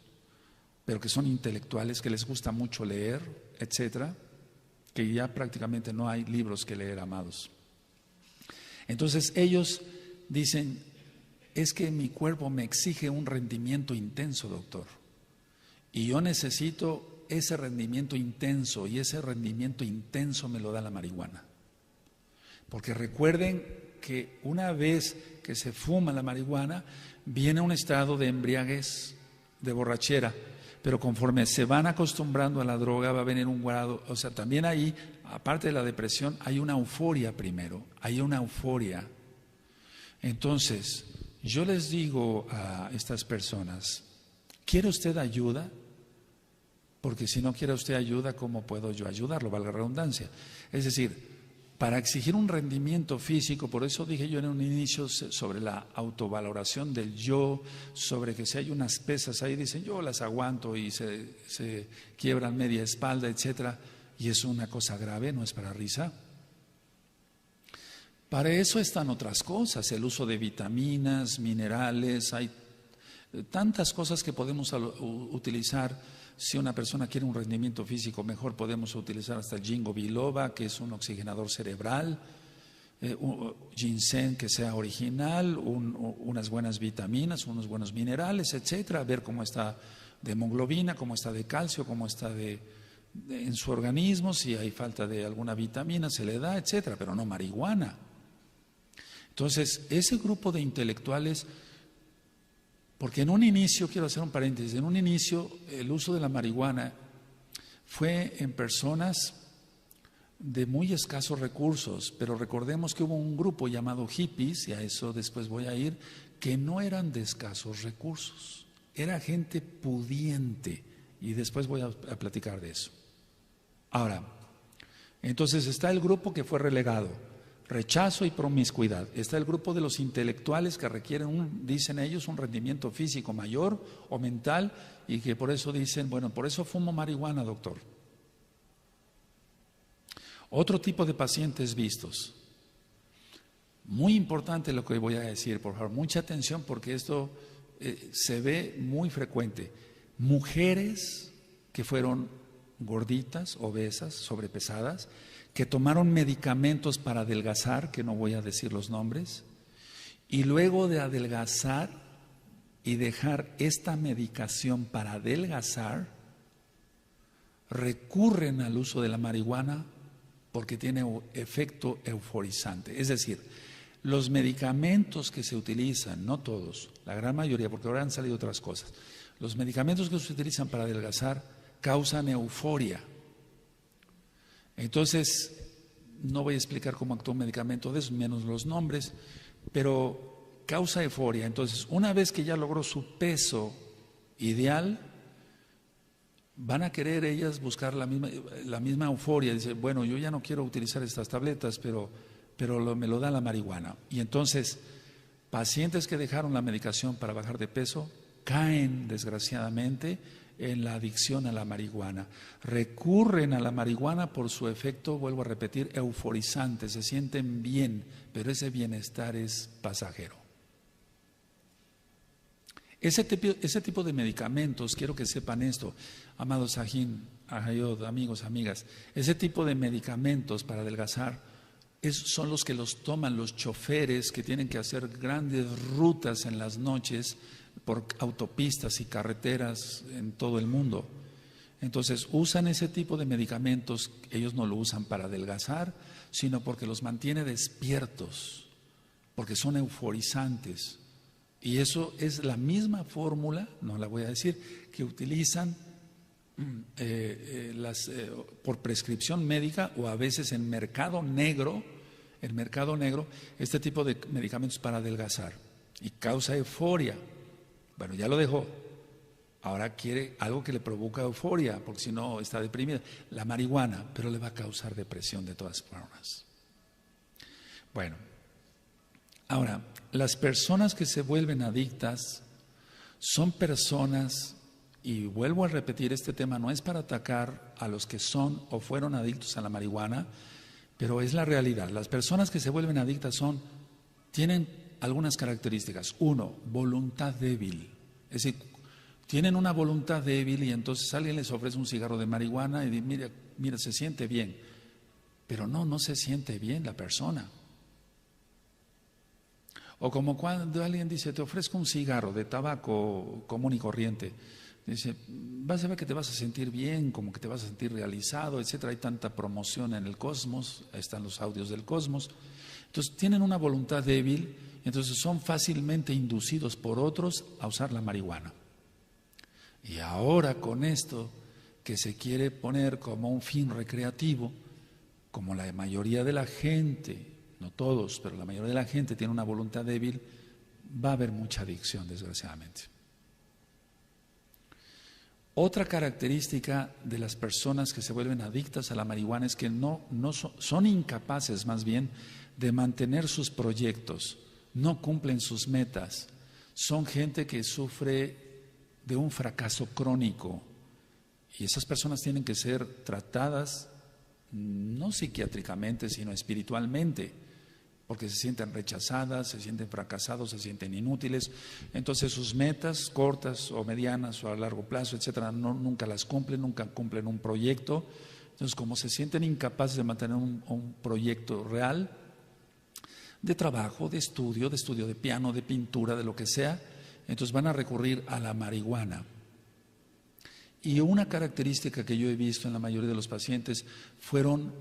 pero que son intelectuales, que les gusta mucho leer, etcétera, que ya prácticamente no hay libros que leer, amados. Entonces ellos dicen, es que mi cuerpo me exige un rendimiento intenso, doctor, y yo necesito ese rendimiento intenso, y ese rendimiento intenso me lo da la marihuana. Porque recuerden que una vez que se fuma la marihuana, viene un estado de embriaguez, de borrachera, pero conforme se van acostumbrando a la droga va a venir un grado, o sea, también ahí, aparte de la depresión, hay una euforia primero, hay una euforia. Entonces, yo les digo a estas personas, ¿quiere usted ayuda? Porque si no quiere usted ayuda, ¿cómo puedo yo ayudarlo? Valga la redundancia. Es decir, para exigir un rendimiento físico, por eso dije yo en un inicio sobre la autovaloración del yo, sobre que si hay unas pesas ahí, dicen yo las aguanto y se quiebran media espalda, etcétera, y es una cosa grave, no es para risa. Para eso están otras cosas, el uso de vitaminas, minerales, hay tantas cosas que podemos utilizar. Si una persona quiere un rendimiento físico mejor, podemos utilizar hasta el ginkgo biloba, que es un oxigenador cerebral, ginseng que sea original, unas buenas vitaminas, unos buenos minerales, etcétera, ver cómo está de hemoglobina, cómo está de calcio, cómo está en su organismo, si hay falta de alguna vitamina se le da, etcétera, pero no marihuana. Entonces, ese grupo de intelectuales, porque en un inicio, quiero hacer un paréntesis, en un inicio el uso de la marihuana fue en personas de muy escasos recursos, pero recordemos que hubo un grupo llamado hippies, y a eso después voy a ir, que no eran de escasos recursos, era gente pudiente, y después voy a platicar de eso. Ahora, entonces está el grupo que fue relegado, rechazo y promiscuidad. Está el grupo de los intelectuales que requieren, dicen ellos, un rendimiento físico mayor o mental, y que por eso dicen, bueno, por eso fumo marihuana, doctor. Otro tipo de pacientes vistos. Muy importante lo que voy a decir, por favor, mucha atención porque esto se ve muy frecuente. Mujeres que fueron gorditas, obesas, sobrepesadas, que tomaron medicamentos para adelgazar, que no voy a decir los nombres, y luego de adelgazar y dejar esta medicación para adelgazar, recurren al uso de la marihuana porque tiene efecto euforizante. Es decir, los medicamentos que se utilizan, no todos, la gran mayoría, porque ahora han salido otras cosas, los medicamentos que se utilizan para adelgazar causan euforia. Entonces, no voy a explicar cómo actúa un medicamento de esos, menos los nombres, pero causa euforia. Entonces, una vez que ya logró su peso ideal, van a querer ellas buscar la misma euforia. Dice, bueno, yo ya no quiero utilizar estas tabletas, pero me lo da la marihuana. Y entonces, pacientes que dejaron la medicación para bajar de peso caen, desgraciadamente, en la adicción a la marihuana. Recurren a la marihuana por su efecto, vuelvo a repetir, euforizante, se sienten bien, pero ese bienestar es pasajero. Ese tipo de medicamentos, quiero que sepan esto, amados Sahin, Ahayod, amigos, amigas, ese tipo de medicamentos para adelgazar son los que los toman los choferes que tienen que hacer grandes rutas en las noches por autopistas y carreteras en todo el mundo. Entonces usan ese tipo de medicamentos, ellos no lo usan para adelgazar, sino porque los mantiene despiertos, porque son euforizantes. Y eso es la misma fórmula, no la voy a decir, que utilizan por prescripción médica o a veces en mercado negro, este tipo de medicamentos para adelgazar. Y causa euforia. Bueno, ya lo dejó. Ahora quiere algo que le provoca euforia, porque si no está deprimida. La marihuana, pero le va a causar depresión de todas formas. Bueno, ahora, las personas que se vuelven adictas son personas, y vuelvo a repetir, este tema no es para atacar a los que son o fueron adictos a la marihuana, pero es la realidad. Las personas que se vuelven adictas tienen algunas características. Uno, voluntad débil. Es decir, tienen una voluntad débil y entonces alguien les ofrece un cigarro de marihuana y dice, mira, se siente bien. Pero no se siente bien la persona. O como cuando alguien dice, te ofrezco un cigarro de tabaco común y corriente. Dice, vas a ver que te vas a sentir bien, como que te vas a sentir realizado, etcétera. Hay tanta promoción en el cosmos, ahí están los audios del cosmos. Entonces tienen una voluntad débil, entonces son fácilmente inducidos por otros a usar la marihuana. Y ahora con esto que se quiere poner como un fin recreativo, como la mayoría de la gente, no todos, pero la mayoría de la gente tiene una voluntad débil, va a haber mucha adicción, desgraciadamente. Otra característica de las personas que se vuelven adictas a la marihuana es que son incapaces, más bien, de mantener sus proyectos, no cumplen sus metas. Son gente que sufre de un fracaso crónico y esas personas tienen que ser tratadas no psiquiátricamente, sino espiritualmente, porque se sienten rechazadas, se sienten fracasados, se sienten inútiles. Entonces sus metas cortas o medianas o a largo plazo, etcétera, nunca las cumplen, nunca cumplen un proyecto. Entonces, como se sienten incapaces de mantener un proyecto real de trabajo, de estudio de piano, de pintura, de lo que sea, entonces van a recurrir a la marihuana. Y una característica que yo he visto en la mayoría de los pacientes fueron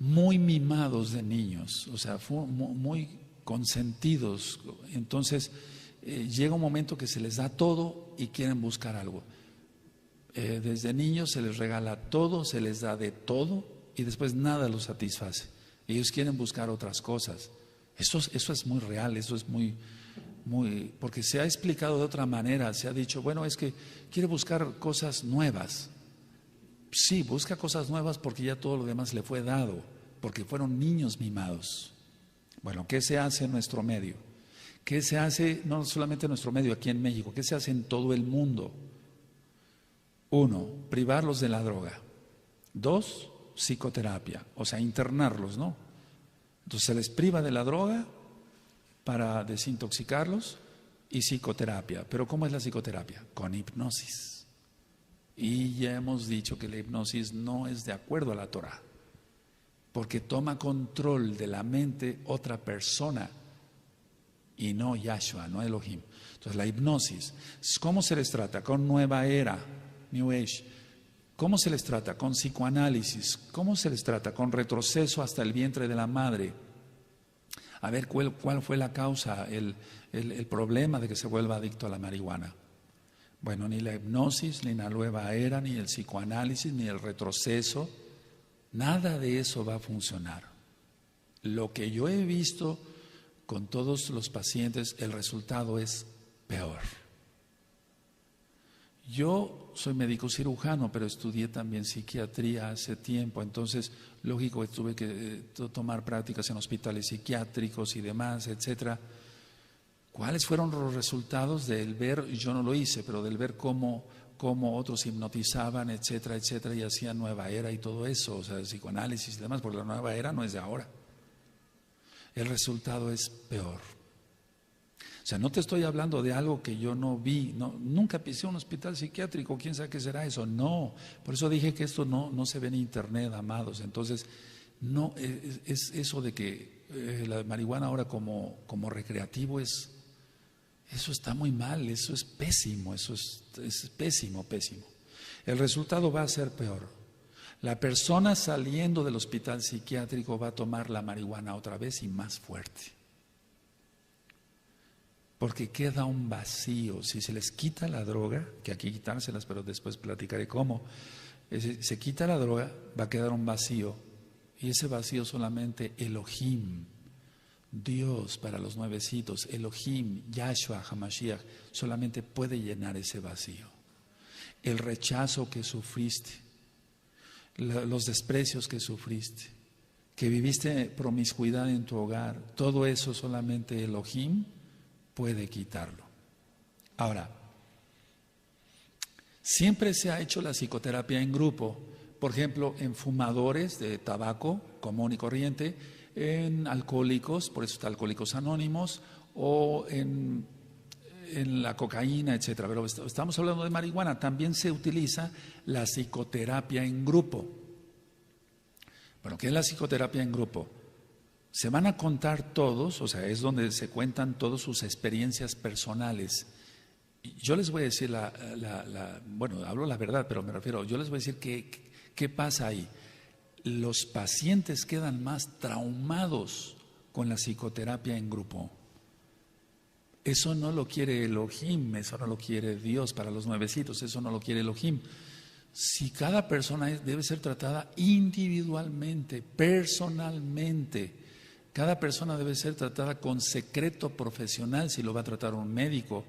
muy mimados de niños, o sea, muy consentidos. Entonces llega un momento que se les da todo y quieren buscar algo. Desde niños se les regala todo, se les da de todo y después nada los satisface. Ellos quieren buscar otras cosas. Eso es muy real, eso es muy, porque se ha explicado de otra manera, se ha dicho, bueno, es que quiere buscar cosas nuevas. Sí, busca cosas nuevas porque ya todo lo demás le fue dado, porque fueron niños mimados. Bueno, ¿qué se hace en nuestro medio? ¿Qué se hace no solamente en nuestro medio, aquí en México? ¿Qué se hace en todo el mundo? 1, privarlos de la droga. 2, psicoterapia, o sea, internarlos, ¿no? Entonces se les priva de la droga para desintoxicarlos y psicoterapia. ¿Pero cómo es la psicoterapia? Con hipnosis. Y ya hemos dicho que la hipnosis no es de acuerdo a la Torah, porque toma control de la mente otra persona y no Yahshua, no Elohim. Entonces la hipnosis, ¿cómo se les trata? Con nueva era, New Age. ¿Cómo se les trata? Con psicoanálisis. ¿Cómo se les trata? Con retroceso hasta el vientre de la madre. A ver cuál fue la causa, el problema de que se vuelva adicto a la marihuana. Bueno, ni la hipnosis, ni la nueva era, ni el psicoanálisis, ni el retroceso, nada de eso va a funcionar. Lo que yo he visto con todos los pacientes, el resultado es peor. Yo soy médico cirujano, pero estudié también psiquiatría hace tiempo, entonces lógico que tuve que tomar prácticas en hospitales psiquiátricos y demás, etcétera. ¿Cuáles fueron los resultados del ver? Yo no lo hice, pero del ver cómo otros hipnotizaban, etcétera, etcétera, y hacían nueva era y todo eso, o sea, el psicoanálisis y demás, porque la nueva era no es de ahora. El resultado es peor. O sea, no te estoy hablando de algo que yo no vi, nunca pisé un hospital psiquiátrico, quién sabe qué será eso, no. Por eso dije que esto no se ve en internet, amados. Entonces, no es eso de que la marihuana ahora como recreativo eso está muy mal, eso es pésimo, eso es pésimo, pésimo. El resultado va a ser peor. La persona saliendo del hospital psiquiátrico va a tomar la marihuana otra vez y más fuerte. Porque queda un vacío. Si se les quita la droga, que aquí quitárselas, pero después platicaré cómo, se quita la droga, va a quedar un vacío. Y ese vacío solamente Elohim, Dios para los nuevecitos, Elohim, Yahshua, Hamashiach, solamente puede llenar ese vacío. El rechazo que sufriste, los desprecios que sufriste, que viviste promiscuidad en tu hogar, todo eso solamente Elohim puede quitarlo. Ahora, siempre se ha hecho la psicoterapia en grupo, por ejemplo, en fumadores de tabaco común y corriente, en alcohólicos, por eso está Alcohólicos Anónimos, o en la cocaína, etcétera. Pero estamos hablando de marihuana, también se utiliza la psicoterapia en grupo. Bueno, ¿qué es la psicoterapia en grupo? Se van a contar todos, o sea, es donde se cuentan todas sus experiencias personales. Yo les voy a decir bueno, hablo la verdad, pero me refiero, yo les voy a decir qué pasa ahí. Los pacientes quedan más traumados con la psicoterapia en grupo. Eso no lo quiere Elohim, eso no lo quiere Dios para los nuevecitos, eso no lo quiere Elohim. Si cada persona debe ser tratada individualmente, personalmente, cada persona debe ser tratada con secreto profesional, si lo va a tratar un médico,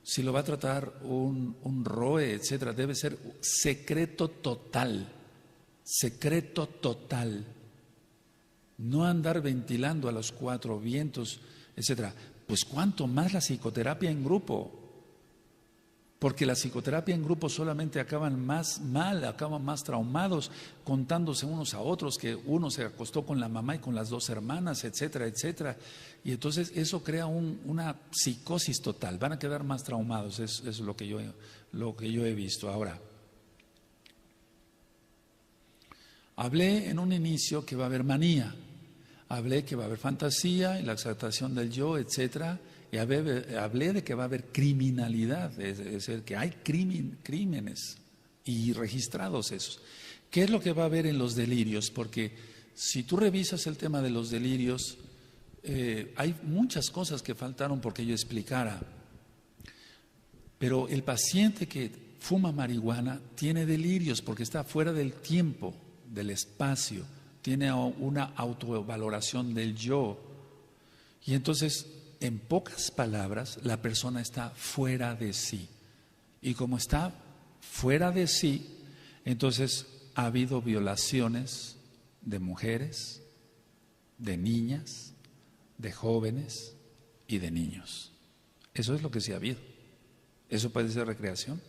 si lo va a tratar un ROE, etcétera, debe ser secreto total, no andar ventilando a los cuatro vientos, etcétera. Pues cuánto más la psicoterapia en grupo, porque la psicoterapia en grupo solamente acaban más mal, acaban más traumados, contándose unos a otros que uno se acostó con la mamá y con las dos hermanas, etcétera, etcétera. Y entonces eso crea una psicosis total, van a quedar más traumados, eso es lo que yo he visto. Ahora, hablé en un inicio que va a haber manía, hablé que va a haber fantasía y la exaltación del yo, etcétera. Y hablé de que va a haber criminalidad, es decir, que hay crímenes y registrados esos. ¿Qué es lo que va a haber en los delirios? Porque si tú revisas el tema de los delirios, hay muchas cosas que faltaron porque yo explicara. Pero el paciente que fuma marihuana tiene delirios porque está fuera del tiempo, del espacio, tiene una autovaloración del yo. Y entonces, en pocas palabras, la persona está fuera de sí. Y como está fuera de sí, entonces ha habido violaciones de mujeres, de niñas, de jóvenes y de niños. Eso es lo que sí ha habido. ¿Eso puede ser recreación?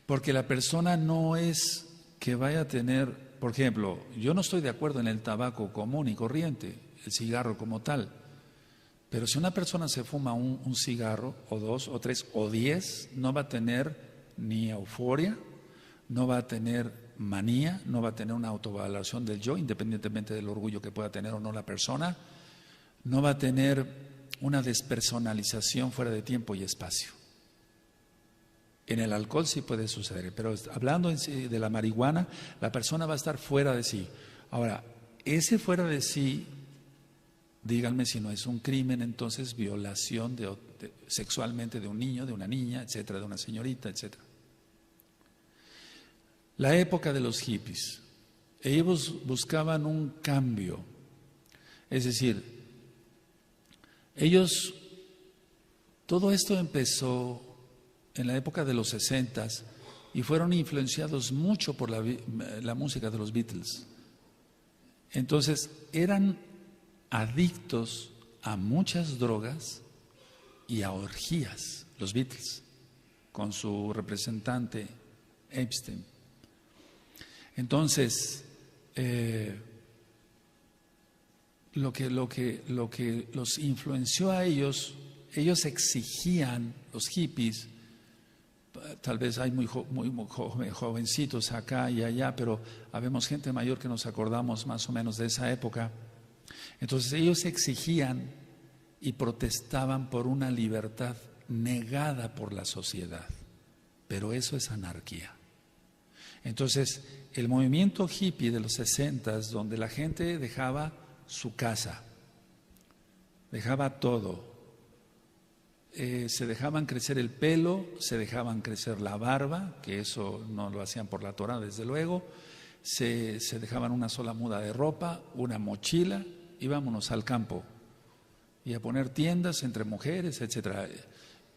Porque la persona no es que vaya a tener, por ejemplo, yo no estoy de acuerdo en el tabaco común y corriente, el cigarro como tal. Pero si una persona se fuma un cigarro, o dos, o tres, o 10, no va a tener ni euforia, no va a tener manía, no va a tener una autovaloración del yo, independientemente del orgullo que pueda tener o no la persona, no va a tener una despersonalización fuera de tiempo y espacio. En el alcohol sí puede suceder, pero hablando de la marihuana, la persona va a estar fuera de sí. Ahora, ese fuera de sí, díganme si no es un crimen, entonces violación sexualmente de un niño, de una niña, etcétera, de una señorita, etcétera. La época de los hippies, ellos buscaban un cambio, es decir, todo esto empezó en la época de los 60s y fueron influenciados mucho por la música de los Beatles. Entonces, eran adictos a muchas drogas y a orgías, los Beatles, con su representante Epstein. Entonces, lo que los influenció a ellos exigían, los hippies, tal vez hay muy jovencitos acá y allá, pero habemos gente mayor que nos acordamos más o menos de esa época. Entonces ellos exigían y protestaban por una libertad negada por la sociedad. pero eso es anarquía. Entonces, el movimiento hippie de los 60s, donde la gente dejaba su casa, dejaba todo, se dejaban crecer el pelo, se dejaban crecer la barba, que eso no lo hacían por la Torah, desde luego, se dejaban una sola muda de ropa, una mochila, y vámonos al campo, y a poner tiendas entre mujeres, etcétera.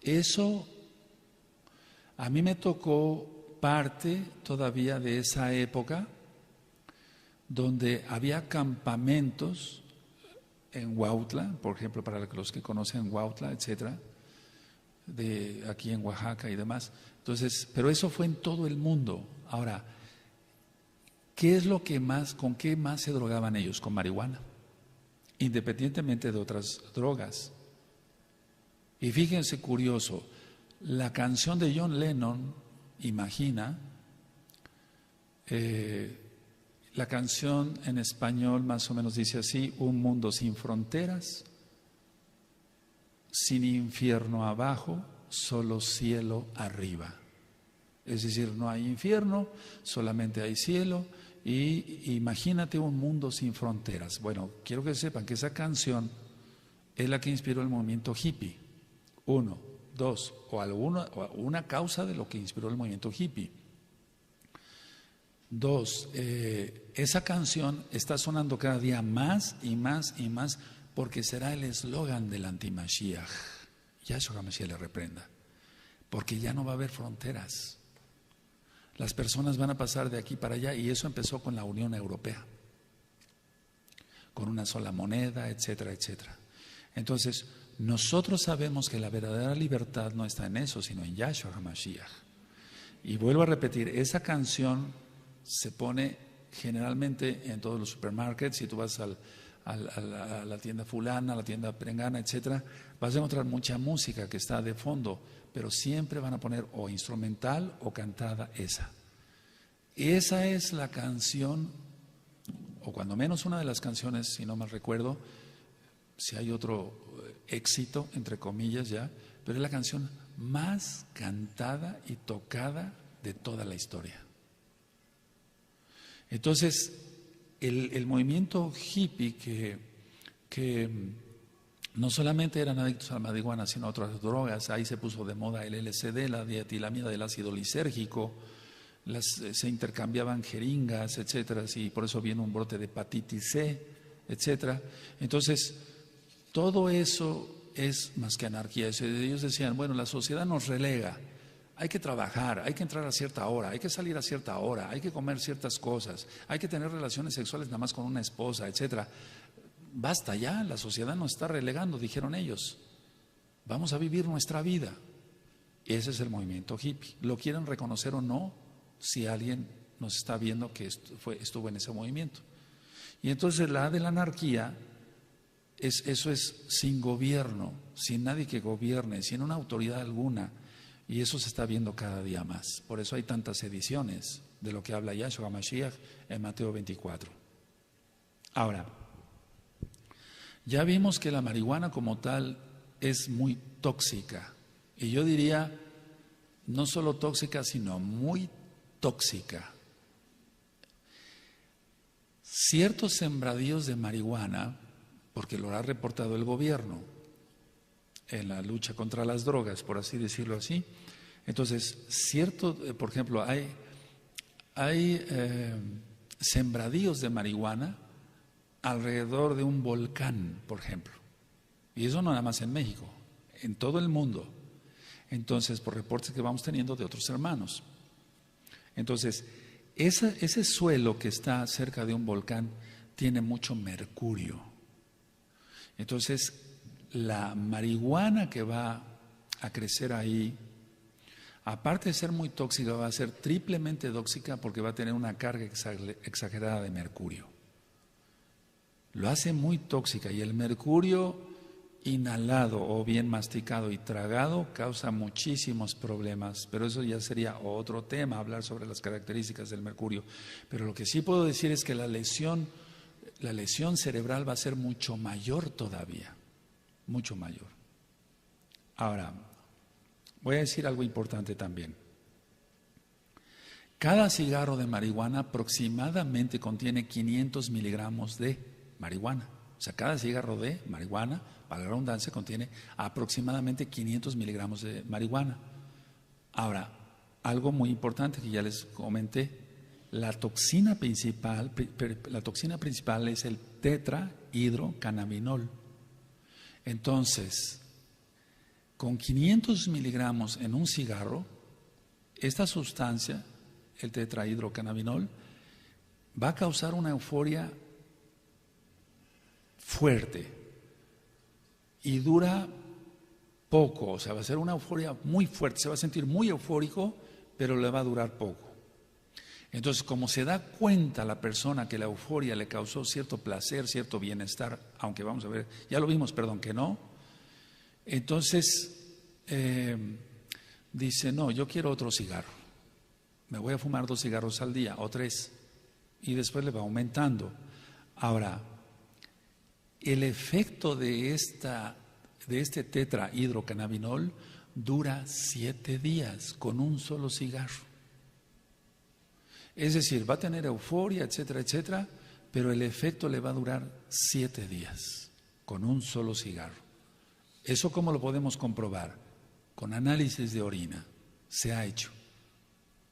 Eso a mí me tocó parte todavía de esa época donde había campamentos en Huautla, por ejemplo, para los que conocen Huautla, etcétera, de aquí en Oaxaca y demás. Entonces, pero eso fue en todo el mundo. Ahora, ¿qué es lo que más, con qué más se drogaban ellos? Con marihuana, independientemente de otras drogas. Y fíjense curioso, la canción de John Lennon, Imagina, la canción en español más o menos dice así: un mundo sin fronteras, sin infierno abajo, solo cielo arriba. Es decir, no hay infierno, solamente hay cielo, y imagínate un mundo sin fronteras. Bueno, quiero que sepan que esa canción es la que inspiró el movimiento hippie. Uno, dos, o una causa de lo que inspiró el movimiento hippie. Dos, esa canción está sonando cada día más y más y más, porque será el eslogan del anti-Mashiach. Yahshua HaMashiach le reprenda. Porque ya no va a haber fronteras. Las personas van a pasar de aquí para allá, y eso empezó con la Unión Europea, con una sola moneda, etcétera, etcétera. Entonces, nosotros sabemos que la verdadera libertad no está en eso, sino en Yahshua HaMashiach. Y vuelvo a repetir, esa canción se pone generalmente en todos los supermarkets. Si tú vas a la tienda fulana, a la tienda perengana, etcétera, vas a encontrar mucha música que está de fondo, pero siempre van a poner o instrumental o cantada esa. Esa es la canción, o cuando menos una de las canciones, si no mal recuerdo, si hay otro éxito, entre comillas ya, pero es la canción más cantada y tocada de toda la historia. Entonces, el movimiento hippie, que no solamente eran adictos a la marihuana, sino a otras drogas, ahí se puso de moda el LSD, la dietilamida del ácido lisérgico, se intercambiaban jeringas, etcétera, y por eso viene un brote de hepatitis C, etcétera. Entonces, todo eso es más que anarquía. Ellos decían, bueno, la sociedad nos relega, hay que trabajar, hay que entrar a cierta hora, hay que salir a cierta hora, hay que comer ciertas cosas, hay que tener relaciones sexuales nada más con una esposa, etcétera. Basta ya, la sociedad nos está relegando, dijeron ellos. Vamos a vivir nuestra vida. Ese es el movimiento hippie. Lo quieren reconocer o no, si alguien nos está viendo que estuvo en ese movimiento. Y entonces la de la anarquía, eso es sin gobierno, sin nadie que gobierne, sin una autoridad alguna. Y eso se está viendo cada día más. Por eso hay tantas ediciones de lo que habla Yahshua HaMashiach en Mateo 24. Ahora, ya vimos que la marihuana como tal es muy tóxica. Y yo diría, no solo tóxica, sino muy tóxica. Ciertos sembradíos de marihuana, porque lo ha reportado el gobierno en la lucha contra las drogas, por así decirlo así. Entonces, por ejemplo, hay sembradíos de marihuana alrededor de un volcán, por ejemplo. Y eso no nada más en México, en todo el mundo. Entonces, por reportes que vamos teniendo de otros hermanos. Entonces, ese suelo que está cerca de un volcán tiene mucho mercurio. Entonces, la marihuana que va a crecer ahí, aparte de ser muy tóxica, va a ser triplemente tóxica porque va a tener una carga exagerada de mercurio. Lo hace muy tóxica, y el mercurio inhalado o bien masticado y tragado causa muchísimos problemas, pero eso ya sería otro tema, hablar sobre las características del mercurio. Pero lo que sí puedo decir es que la lesión cerebral va a ser mucho mayor todavía, mucho mayor. Ahora, voy a decir algo importante también. Cada cigarro de marihuana aproximadamente contiene 500 miligramos de marihuana. O sea, cada cigarro de marihuana, para la redundancia, contiene aproximadamente 500 miligramos de marihuana. Ahora, algo muy importante que ya les comenté, la toxina principal es el tetrahidrocannabinol. Entonces, con 500 miligramos en un cigarro, esta sustancia, el tetrahidrocannabinol, va a causar una euforia fuerte y dura poco, o sea, va a ser una euforia muy fuerte, se va a sentir muy eufórico, pero le va a durar poco. Entonces, como se da cuenta la persona que la euforia le causó cierto placer, cierto bienestar, aunque vamos a ver, ya lo vimos, perdón, que no, entonces dice, no, yo quiero otro cigarro, me voy a fumar 2 cigarros al día o 3, y después le va aumentando. Ahora, el efecto de este tetrahidrocannabinol dura 7 días con un solo cigarro. Es decir, va a tener euforia, etcétera, etcétera, pero el efecto le va a durar 7 días con un solo cigarro. ¿Eso cómo lo podemos comprobar? Con análisis de orina. Se ha hecho.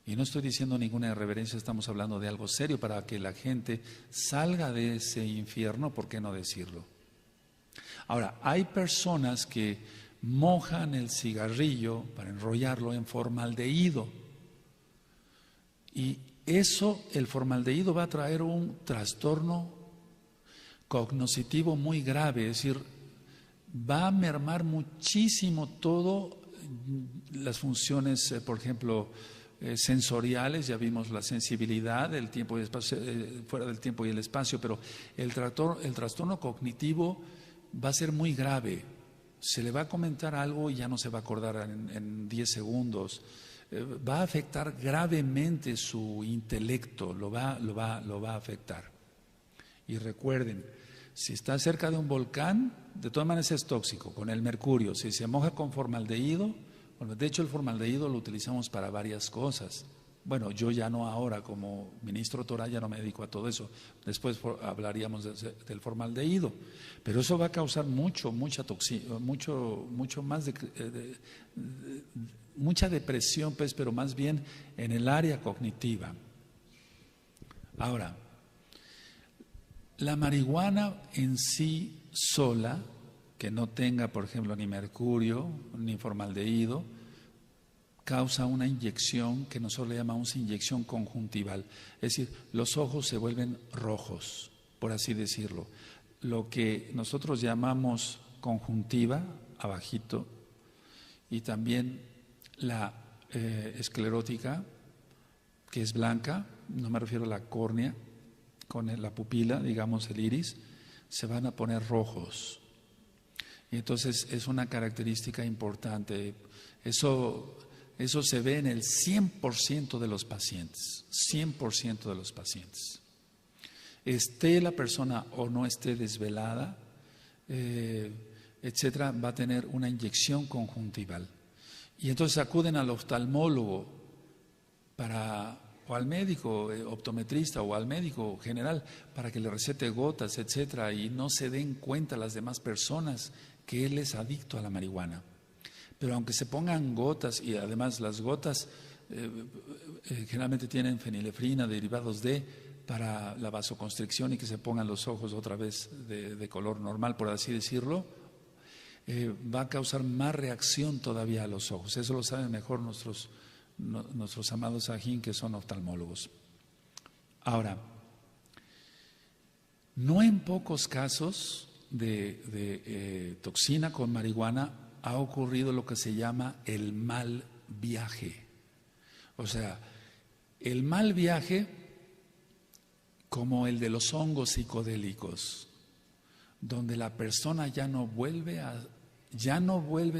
Y no estoy diciendo ninguna irreverencia, estamos hablando de algo serio para que la gente salga de ese infierno, ¿por qué no decirlo? Ahora, hay personas que mojan el cigarrillo para enrollarlo en formaldehído. Y eso, el formaldehído va a traer un trastorno cognoscitivo muy grave, es decir, va a mermar muchísimo todo las funciones, por ejemplo, sensoriales, ya vimos la sensibilidad, el tiempo y el espacio, fuera del tiempo y el espacio, pero el trastorno cognitivo va a ser muy grave. Se le va a comentar algo y ya no se va a acordar en 10 segundos. Va a afectar gravemente su intelecto, lo va a afectar. Y recuerden, si está cerca de un volcán, de todas maneras es tóxico, con el mercurio. Si se moja con formaldehído, bueno, de hecho el formaldehído lo utilizamos para varias cosas. Bueno, yo ya no ahora, como ministro Torá ya no me dedico a todo eso. Después hablaríamos del formaldehído. Pero eso va a causar mucha toxina, mucho más mucha depresión, pues, pero más bien en el área cognitiva. Ahora, la marihuana en sí sola, que no tenga, por ejemplo, ni mercurio, ni formaldehído, causa una inyección que nosotros le llamamos inyección conjuntival. Es decir, los ojos se vuelven rojos, por así decirlo. Lo que nosotros llamamos conjuntiva, abajito, y también la esclerótica, que es blanca, no me refiero a la córnea, con la pupila, digamos el iris, se van a poner rojos. Y entonces es una característica importante. Eso se ve en el 100% de los pacientes, 100% de los pacientes. Esté la persona o no esté desvelada, etcétera, va a tener una inyección conjuntival. Y entonces acuden al oftalmólogo o al médico optometrista o al médico general para que le recete gotas, etcétera, y no se den cuenta las demás personas que él es adicto a la marihuana. Pero aunque se pongan gotas, y además las gotas generalmente tienen fenilefrina, derivados para la vasoconstricción y que se pongan los ojos otra vez de color normal, por así decirlo, va a causar más reacción todavía a los ojos. Eso lo saben mejor nuestros amados ajín, que son oftalmólogos. Ahora, no en pocos casos de toxina con marihuana ha ocurrido lo que se llama el mal viaje. O sea, el mal viaje como el de los hongos psicodélicos, donde la persona ya no vuelve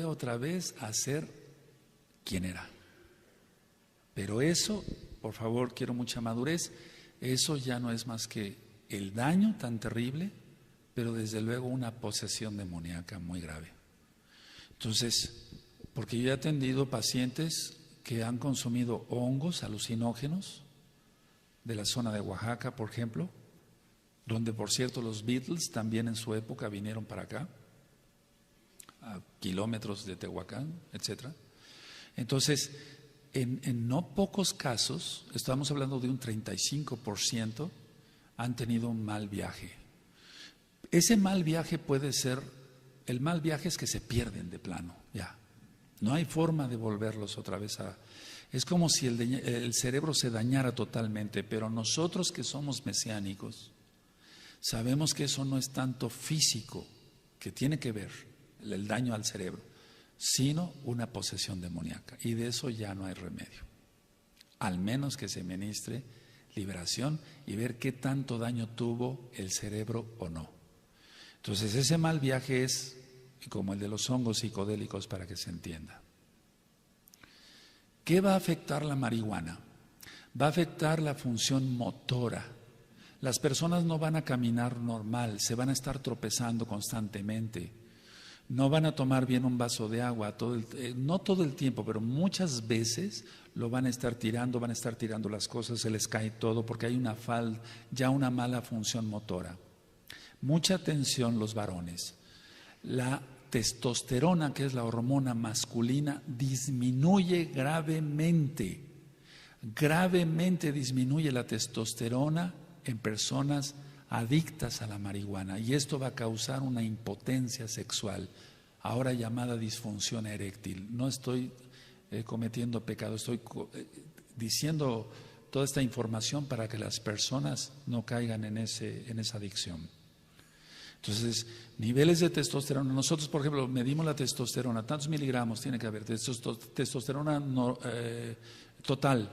otra vez a ser quien era. Pero eso, por favor, quiero mucha madurez, eso ya no es más que el daño tan terrible, pero desde luego una posesión demoníaca muy grave. Entonces, porque yo he atendido pacientes que han consumido hongos alucinógenos de la zona de Oaxaca, por ejemplo, donde por cierto los Beatles también en su época vinieron para acá, a kilómetros de Tehuacán, etc. Entonces, en no pocos casos, estamos hablando de un 35%, han tenido un mal viaje. Ese mal viaje puede ser, el mal viaje es que se pierden de plano, ya. No hay forma de volverlos otra vez a... Es como si el cerebro se dañara totalmente, pero nosotros que somos mesiánicos, sabemos que eso no es tanto físico, que tiene que ver el daño al cerebro, sino una posesión demoníaca. Y de eso ya no hay remedio. Al menos que se ministre liberación y ver qué tanto daño tuvo el cerebro o no. Entonces ese mal viaje es como el de los hongos psicodélicos, para que se entienda. ¿Qué va a afectar la marihuana? Va a afectar la función motora. Las personas no van a caminar normal, se van a estar tropezando constantemente. No van a tomar bien un vaso de agua, no todo el tiempo, pero muchas veces lo van a estar tirando las cosas, se les cae todo porque hay ya una mala función motora. Mucha atención los varones. La testosterona, que es la hormona masculina, disminuye gravemente. Gravemente disminuye la testosterona en personas adictas a la marihuana, y esto va a causar una impotencia sexual, ahora llamada disfunción eréctil. No estoy cometiendo pecado, estoy diciendo toda esta información para que las personas no caigan en esa adicción. Entonces, niveles de testosterona, nosotros por ejemplo medimos la testosterona, tantos miligramos tiene que haber, testosterona total.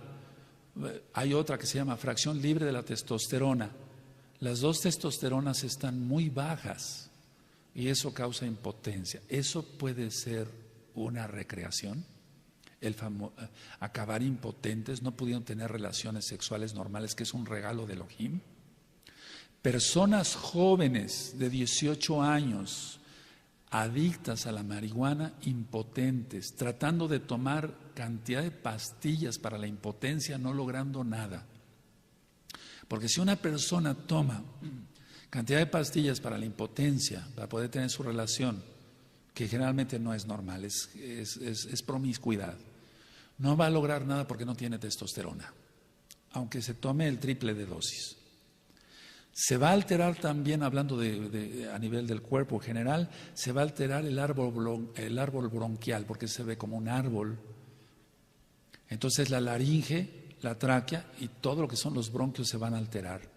Hay otra que se llama fracción libre de la testosterona. Las dos testosteronas están muy bajas y eso causa impotencia. Eso puede ser una recreación, acabar impotentes, no pudiendo tener relaciones sexuales normales, que es un regalo de Elohim. Personas jóvenes de 18 años, adictas a la marihuana, impotentes, tratando de tomar cantidad de pastillas para la impotencia, no logrando nada. Porque si una persona toma cantidad de pastillas para la impotencia, para poder tener su relación, que generalmente no es normal, es promiscuidad, no va a lograr nada porque no tiene testosterona, aunque se tome el triple de dosis. Se va a alterar también, hablando a nivel del cuerpo general, se va a alterar el árbol bronquial, porque se ve como un árbol. Entonces la laringe, la tráquea y todo lo que son los bronquios se van a alterar.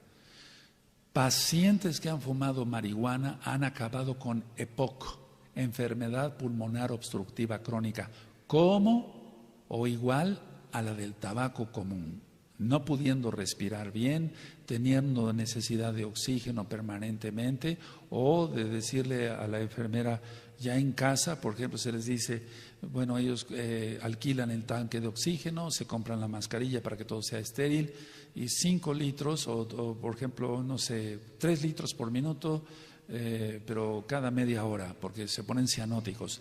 Pacientes que han fumado marihuana han acabado con EPOC, enfermedad pulmonar obstructiva crónica, como o igual a la del tabaco común, no pudiendo respirar bien, teniendo necesidad de oxígeno permanentemente, o de decirle a la enfermera ya en casa, por ejemplo, se les dice, bueno, ellos alquilan el tanque de oxígeno, se compran la mascarilla para que todo sea estéril, y 5 litros o por ejemplo, no sé, 3 litros por minuto, pero cada media hora, porque se ponen cianóticos.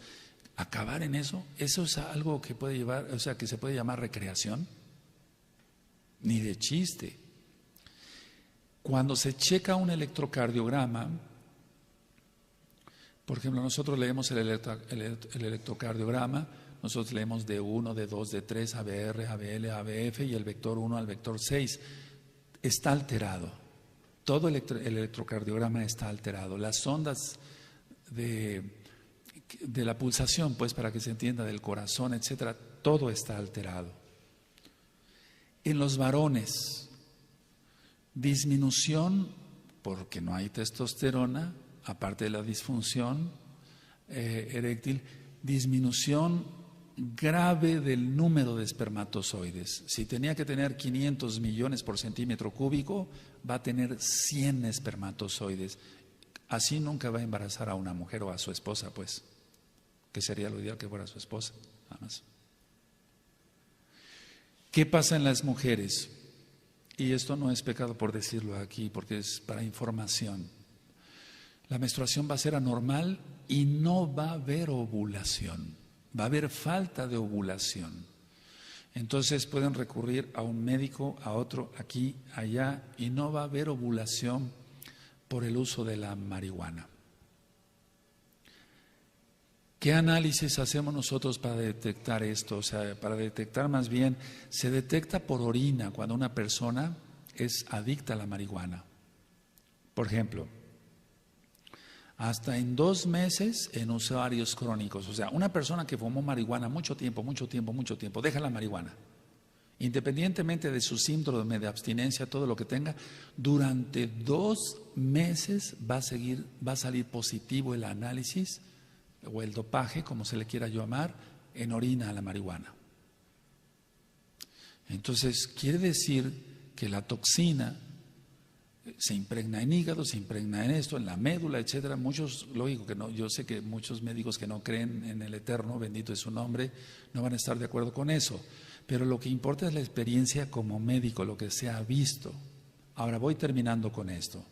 Acabar en eso es algo que puede llevar, o sea, que se puede llamar recreación. Ni de chiste. Cuando se checa un electrocardiograma, por ejemplo, nosotros leemos el electrocardiograma, nosotros leemos D1, D2, D3, ABR, ABL, ABF y el vector 1 al vector 6. Está alterado. Todo el electrocardiograma está alterado. Las ondas de la pulsación, pues para que se entienda, del corazón, etcétera, todo está alterado. En los varones, disminución, porque no hay testosterona, aparte de la disfunción eréctil, disminución grave del número de espermatozoides. Si tenía que tener 500 millones por centímetro cúbico, va a tener 100 espermatozoides. Así nunca va a embarazar a una mujer o a su esposa, pues, que sería lo ideal que fuera su esposa, nada más. ¿Qué pasa en las mujeres? Y esto no es pecado por decirlo aquí, porque es para información. La menstruación va a ser anormal y no va a haber ovulación. Va a haber falta de ovulación. Entonces pueden recurrir a un médico, a otro, aquí, allá, y no va a haber ovulación por el uso de la marihuana. ¿Qué análisis hacemos nosotros para detectar esto? O sea, para detectar más bien, se detecta por orina cuando una persona es adicta a la marihuana. Por ejemplo, hasta en 2 meses en usuarios crónicos. O sea, una persona que fumó marihuana mucho tiempo, deja la marihuana. Independientemente de su síndrome de abstinencia, todo lo que tenga, durante 2 meses va a salir positivo el análisis o el dopaje, como se le quiera llamar, en orina a la marihuana. Entonces, quiere decir que la toxina se impregna en hígado, se impregna en esto, en la médula, etcétera. Muchos, lógico que no, yo sé que muchos médicos que no creen en el Eterno, bendito es su nombre, no van a estar de acuerdo con eso. Pero lo que importa es la experiencia como médico, lo que se ha visto. Ahora voy terminando con esto.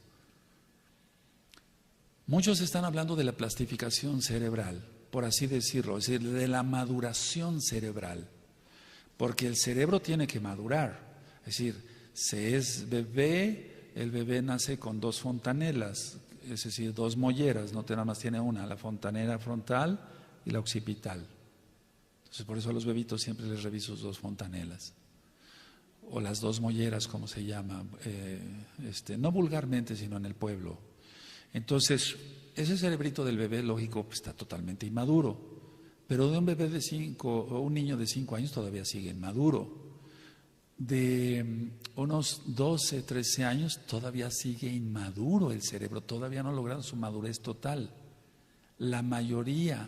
Muchos están hablando de la plastificación cerebral, por así decirlo, es decir, de la maduración cerebral, porque el cerebro tiene que madurar. Es decir, se es bebé, el bebé nace con 2 fontanelas, es decir, 2 molleras, no nada más tiene una, la fontanela frontal y la occipital. Entonces, por eso a los bebitos siempre les reviso sus 2 fontanelas, o las 2 molleras, como se llama, no vulgarmente, sino en el pueblo. Entonces, ese cerebrito del bebé, lógico, pues, está totalmente inmaduro, pero de un bebé de 5 o un niño de 5 años todavía sigue inmaduro. De unos 12, 13 años todavía sigue inmaduro el cerebro, todavía no ha logrado su madurez total. La mayoría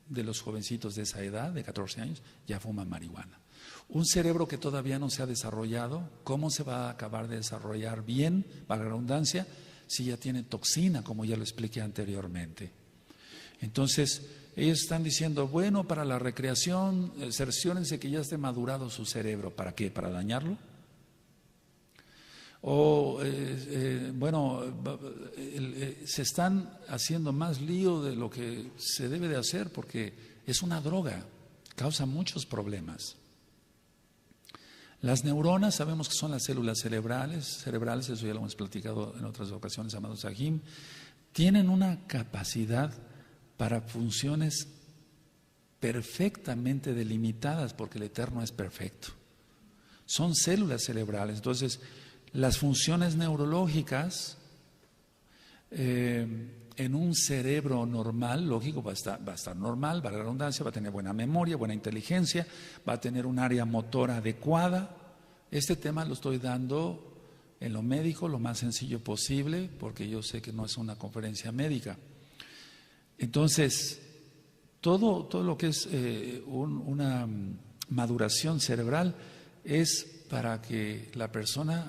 de los jovencitos de esa edad, de 14 años, ya fuman marihuana. Un cerebro que todavía no se ha desarrollado, ¿cómo se va a acabar de desarrollar bien, para la redundancia, si ya tiene toxina, como ya lo expliqué anteriormente? Entonces, ellos están diciendo, bueno, para la recreación, cerciórense que ya esté madurado su cerebro. ¿Para qué? ¿Para dañarlo? O, se están haciendo más lío de lo que se debe de hacer, porque es una droga, causa muchos problemas. Las neuronas, sabemos que son las células cerebrales, eso ya lo hemos platicado en otras ocasiones, amados Sahim, tienen una capacidad para funciones perfectamente delimitadas, porque el Eterno es perfecto. Son células cerebrales, entonces las funciones neurológicas en un cerebro normal, lógico, va a estar normal, va a la redundancia, va a tener buena memoria, buena inteligencia, va a tener un área motora adecuada. Este tema lo estoy dando en lo médico lo más sencillo posible, porque yo sé que no es una conferencia médica. Entonces, todo lo que es una maduración cerebral es para que la persona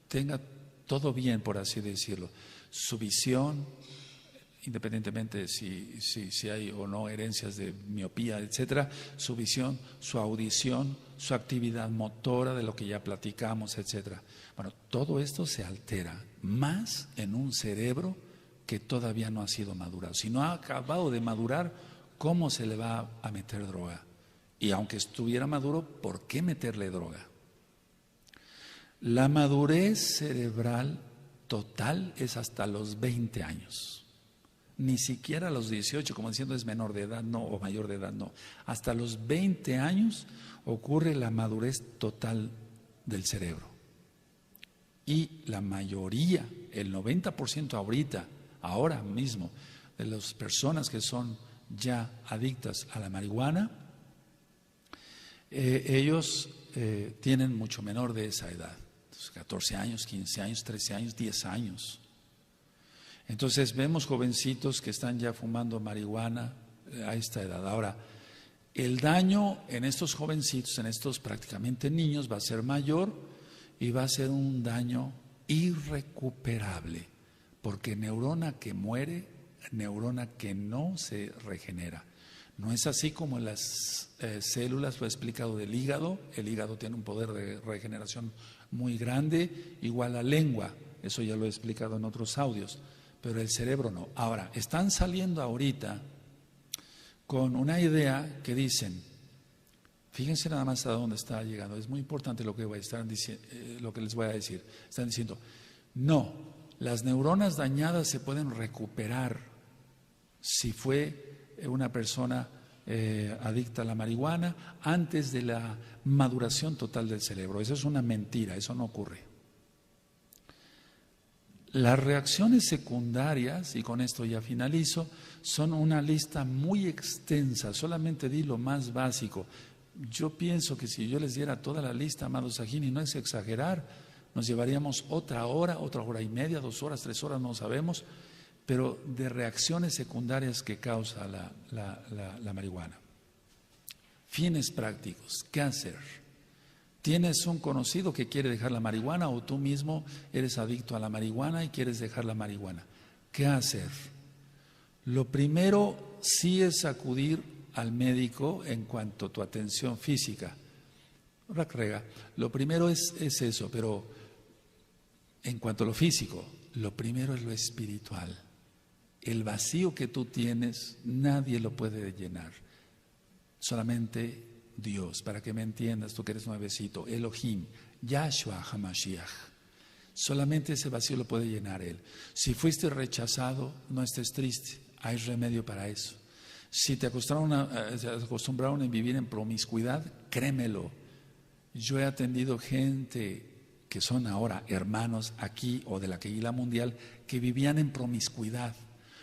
tenga todo bien, por así decirlo. Su visión, independientemente si hay o no herencias de miopía, etcétera, su visión, su audición, su actividad motora, de lo que ya platicamos, etcétera. Bueno, todo esto se altera más en un cerebro que todavía no ha sido madurado. Si no ha acabado de madurar, ¿cómo se le va a meter droga? Y aunque estuviera maduro, ¿por qué meterle droga? La madurez cerebral total es hasta los 20 años. Ni siquiera a los 18, como diciendo es menor de edad, no, o mayor de edad, no. Hasta los 20 años ocurre la madurez total del cerebro. Y la mayoría, el 90% ahora mismo, de las personas que son ya adictas a la marihuana, ellos tienen mucho menor de esa edad. 14 años, 15 años, 13 años, 10 años. Entonces vemos jovencitos que están ya fumando marihuana a esta edad. Ahora, el daño en estos jovencitos, en estos prácticamente niños, va a ser mayor y va a ser un daño irrecuperable, porque neurona que muere, neurona que no se regenera. No es así como en las células, lo he explicado del hígado. El hígado tiene un poder de regeneración muy grande, igual a la lengua, eso ya lo he explicado en otros audios, pero el cerebro no. Ahora, están saliendo ahorita con una idea que dicen, Fíjense nada más a dónde está llegando. Es muy importante lo que lo que les voy a decir. Están diciendo, no, las neuronas dañadas se pueden recuperar si fue una persona adicta a la marihuana antes de la maduración total del cerebro. Eso es una mentira, eso no ocurre. Las reacciones secundarias, y con esto ya finalizo, son una lista muy extensa, solamente di lo más básico. Yo pienso que si yo les diera toda la lista, amados Sahin, y no es exagerar, nos llevaríamos otra hora y media, 2 horas, 3 horas, no sabemos, pero de reacciones secundarias que causa la marihuana. Fines prácticos, ¿qué hacer? ¿Tienes un conocido que quiere dejar la marihuana o tú mismo eres adicto a la marihuana y quieres dejar la marihuana? ¿Qué hacer? Lo primero sí es acudir al médico en cuanto a tu atención física. Lo primero es eso, pero en cuanto a lo físico, lo primero es lo espiritual. El vacío que tú tienes, nadie lo puede llenar. Solamente Dios, para que me entiendas, tú que eres nuevecito, Elohim, Yahshua HaMashiach. Solamente ese vacío lo puede llenar Él. Si fuiste rechazado, no estés triste, hay remedio para eso. Si te acostumbraron a vivir en promiscuidad, créemelo. Yo he atendido gente que son ahora hermanos aquí o de la Kehilá Mundial que vivían en promiscuidad.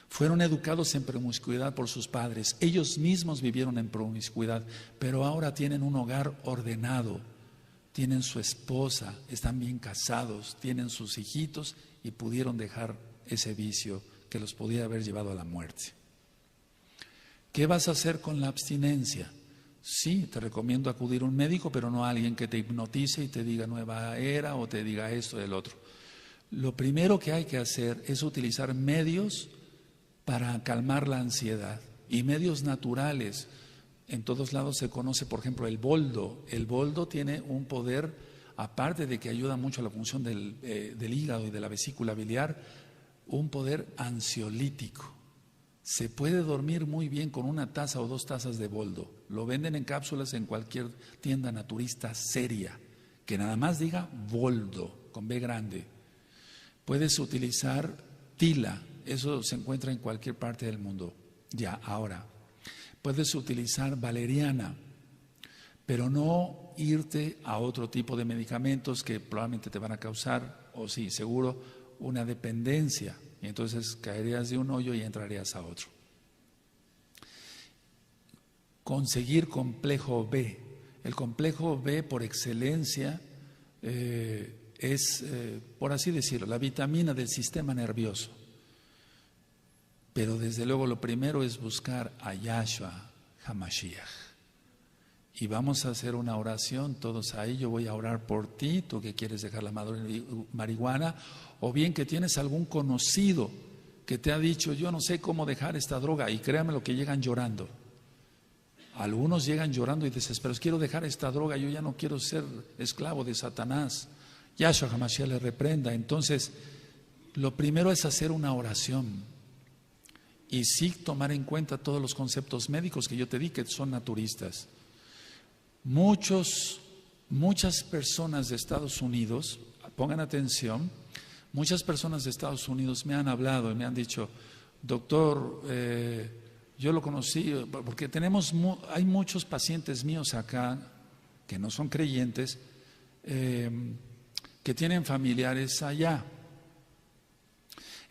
Fueron educados en promiscuidad por sus padres. Ellos mismos vivieron en promiscuidad, pero ahora tienen un hogar ordenado. Tienen su esposa, están bien casados, tienen sus hijitos y pudieron dejar ese vicio que los podía haber llevado a la muerte. ¿Qué vas a hacer con la abstinencia? Sí, te recomiendo acudir a un médico, pero no a alguien que te hipnotice y te diga nueva era o te diga esto o el otro. Lo primero que hay que hacer es utilizar medios para calmar la ansiedad y medios naturales. En todos lados se conoce, por ejemplo, el boldo. El boldo tiene un poder, aparte de que ayuda mucho a la función del hígado y de la vesícula biliar, un poder ansiolítico. Se puede dormir muy bien con 1 taza o 2 tazas de boldo. Lo venden en cápsulas en cualquier tienda naturista seria, que nada más diga boldo, con B grande. Puedes utilizar tila, eso se encuentra en cualquier parte del mundo. Ya, ahora, puedes utilizar valeriana, pero no irte a otro tipo de medicamentos que probablemente te van a causar, o sí, seguro, una dependencia. Y entonces caerías de un hoyo y entrarías a otro. Conseguir complejo B. El complejo B por excelencia es, por así decirlo, la vitamina del sistema nervioso. Pero desde luego lo primero es buscar a Yahshua HaMashiach. Y vamos a hacer una oración todos ahí. Yo voy a orar por ti, tú que quieres dejar la marihuana, o bien que tienes algún conocido que te ha dicho, yo no sé cómo dejar esta droga, y créame lo que llegan llorando. Algunos llegan llorando y desesperados, quiero dejar esta droga, yo ya no quiero ser esclavo de Satanás. Yahshua HaMashiach le reprenda. Entonces, lo primero es hacer una oración y sí tomar en cuenta todos los conceptos médicos que yo te di, que son naturistas. Muchas personas de Estados Unidos, pongan atención, muchas personas de Estados Unidos me han hablado y me han dicho, doctor, yo lo conocí, porque hay muchos pacientes míos acá que no son creyentes, que tienen familiares allá.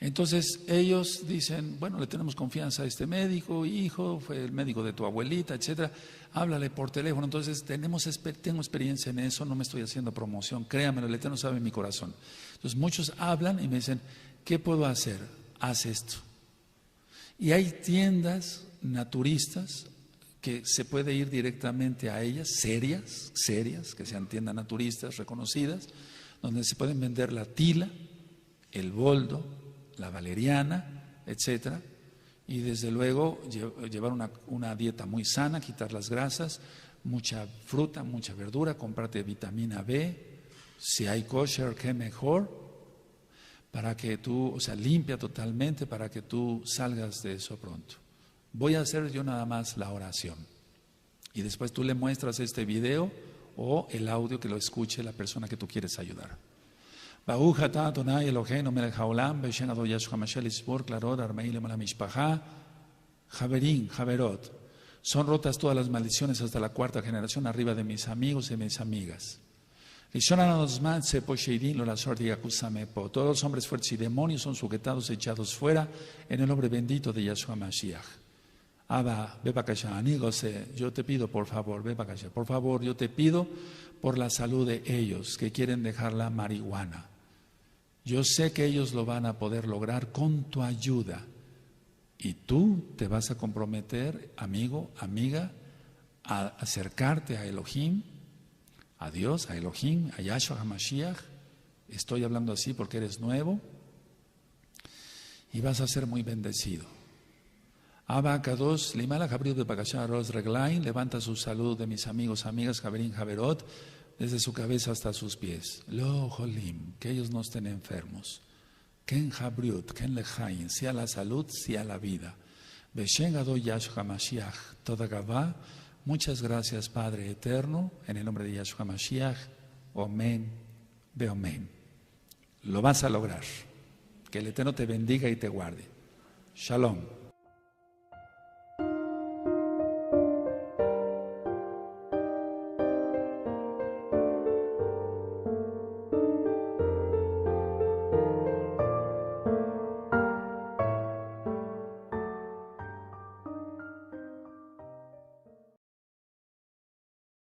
Entonces ellos dicen, bueno, le tenemos confianza a este médico, hijo, fue el médico de tu abuelita, etcétera, háblale por teléfono. Entonces tengo experiencia en eso, no me estoy haciendo promoción, créamelo, el Eterno sabe en mi corazón. Entonces muchos hablan y me dicen, ¿qué puedo hacer? Haz esto. Y hay tiendas naturistas que se puede ir directamente a ellas, serias, que sean tiendas naturistas reconocidas, donde se pueden vender la tila, el boldo, la valeriana, etcétera, y desde luego llevar una dieta muy sana, quitar las grasas, mucha fruta, mucha verdura, comprarte vitamina B, si hay kosher, qué mejor, para que tú, limpia totalmente para que tú salgas de eso pronto. Voy a hacer yo nada más la oración. Y después tú le muestras este video o el audio que lo escuche la persona que tú quieres ayudar. Baruch atah Adonai Eloheinu melech haolam, b'shem Adonai Yeshua HaMashiach lisbor clarot armei lemala mishpacha, Javerín, Javerot. Son rotas todas las maldiciones hasta la cuarta generación arriba de mis amigos y mis amigas. Todos los hombres fuertes y demonios son sujetados, echados fuera en el nombre bendito de Yeshua Mashiach. Abba, ve para acá, yo te pido por favor, ve para acá, por favor, yo te pido por la salud de ellos que quieren dejar la marihuana. Yo sé que ellos lo van a poder lograr con tu ayuda. Y tú te vas a comprometer, amigo, amiga, a acercarte a Elohim, a Dios, a Elohim, a Yahshua HaMashiach. Estoy hablando así porque eres nuevo. Y vas a ser muy bendecido. Abba Kadosh, Limala Jabriel de Bakashah Ros Reglain, levanta su salud de mis amigos, amigas, Javerín, Javerot, desde su cabeza hasta sus pies. Lo Jolim, que ellos no estén enfermos. Ken Jabriut, Ken Lejain, sea la salud, sea la vida. Beshen Adonai Yahshua HaMashiach, toda Gavá. Muchas gracias, Padre eterno, en el nombre de Yahshua HaMashiach. Omen, Beomen. Lo vas a lograr. Que el Eterno te bendiga y te guarde. Shalom.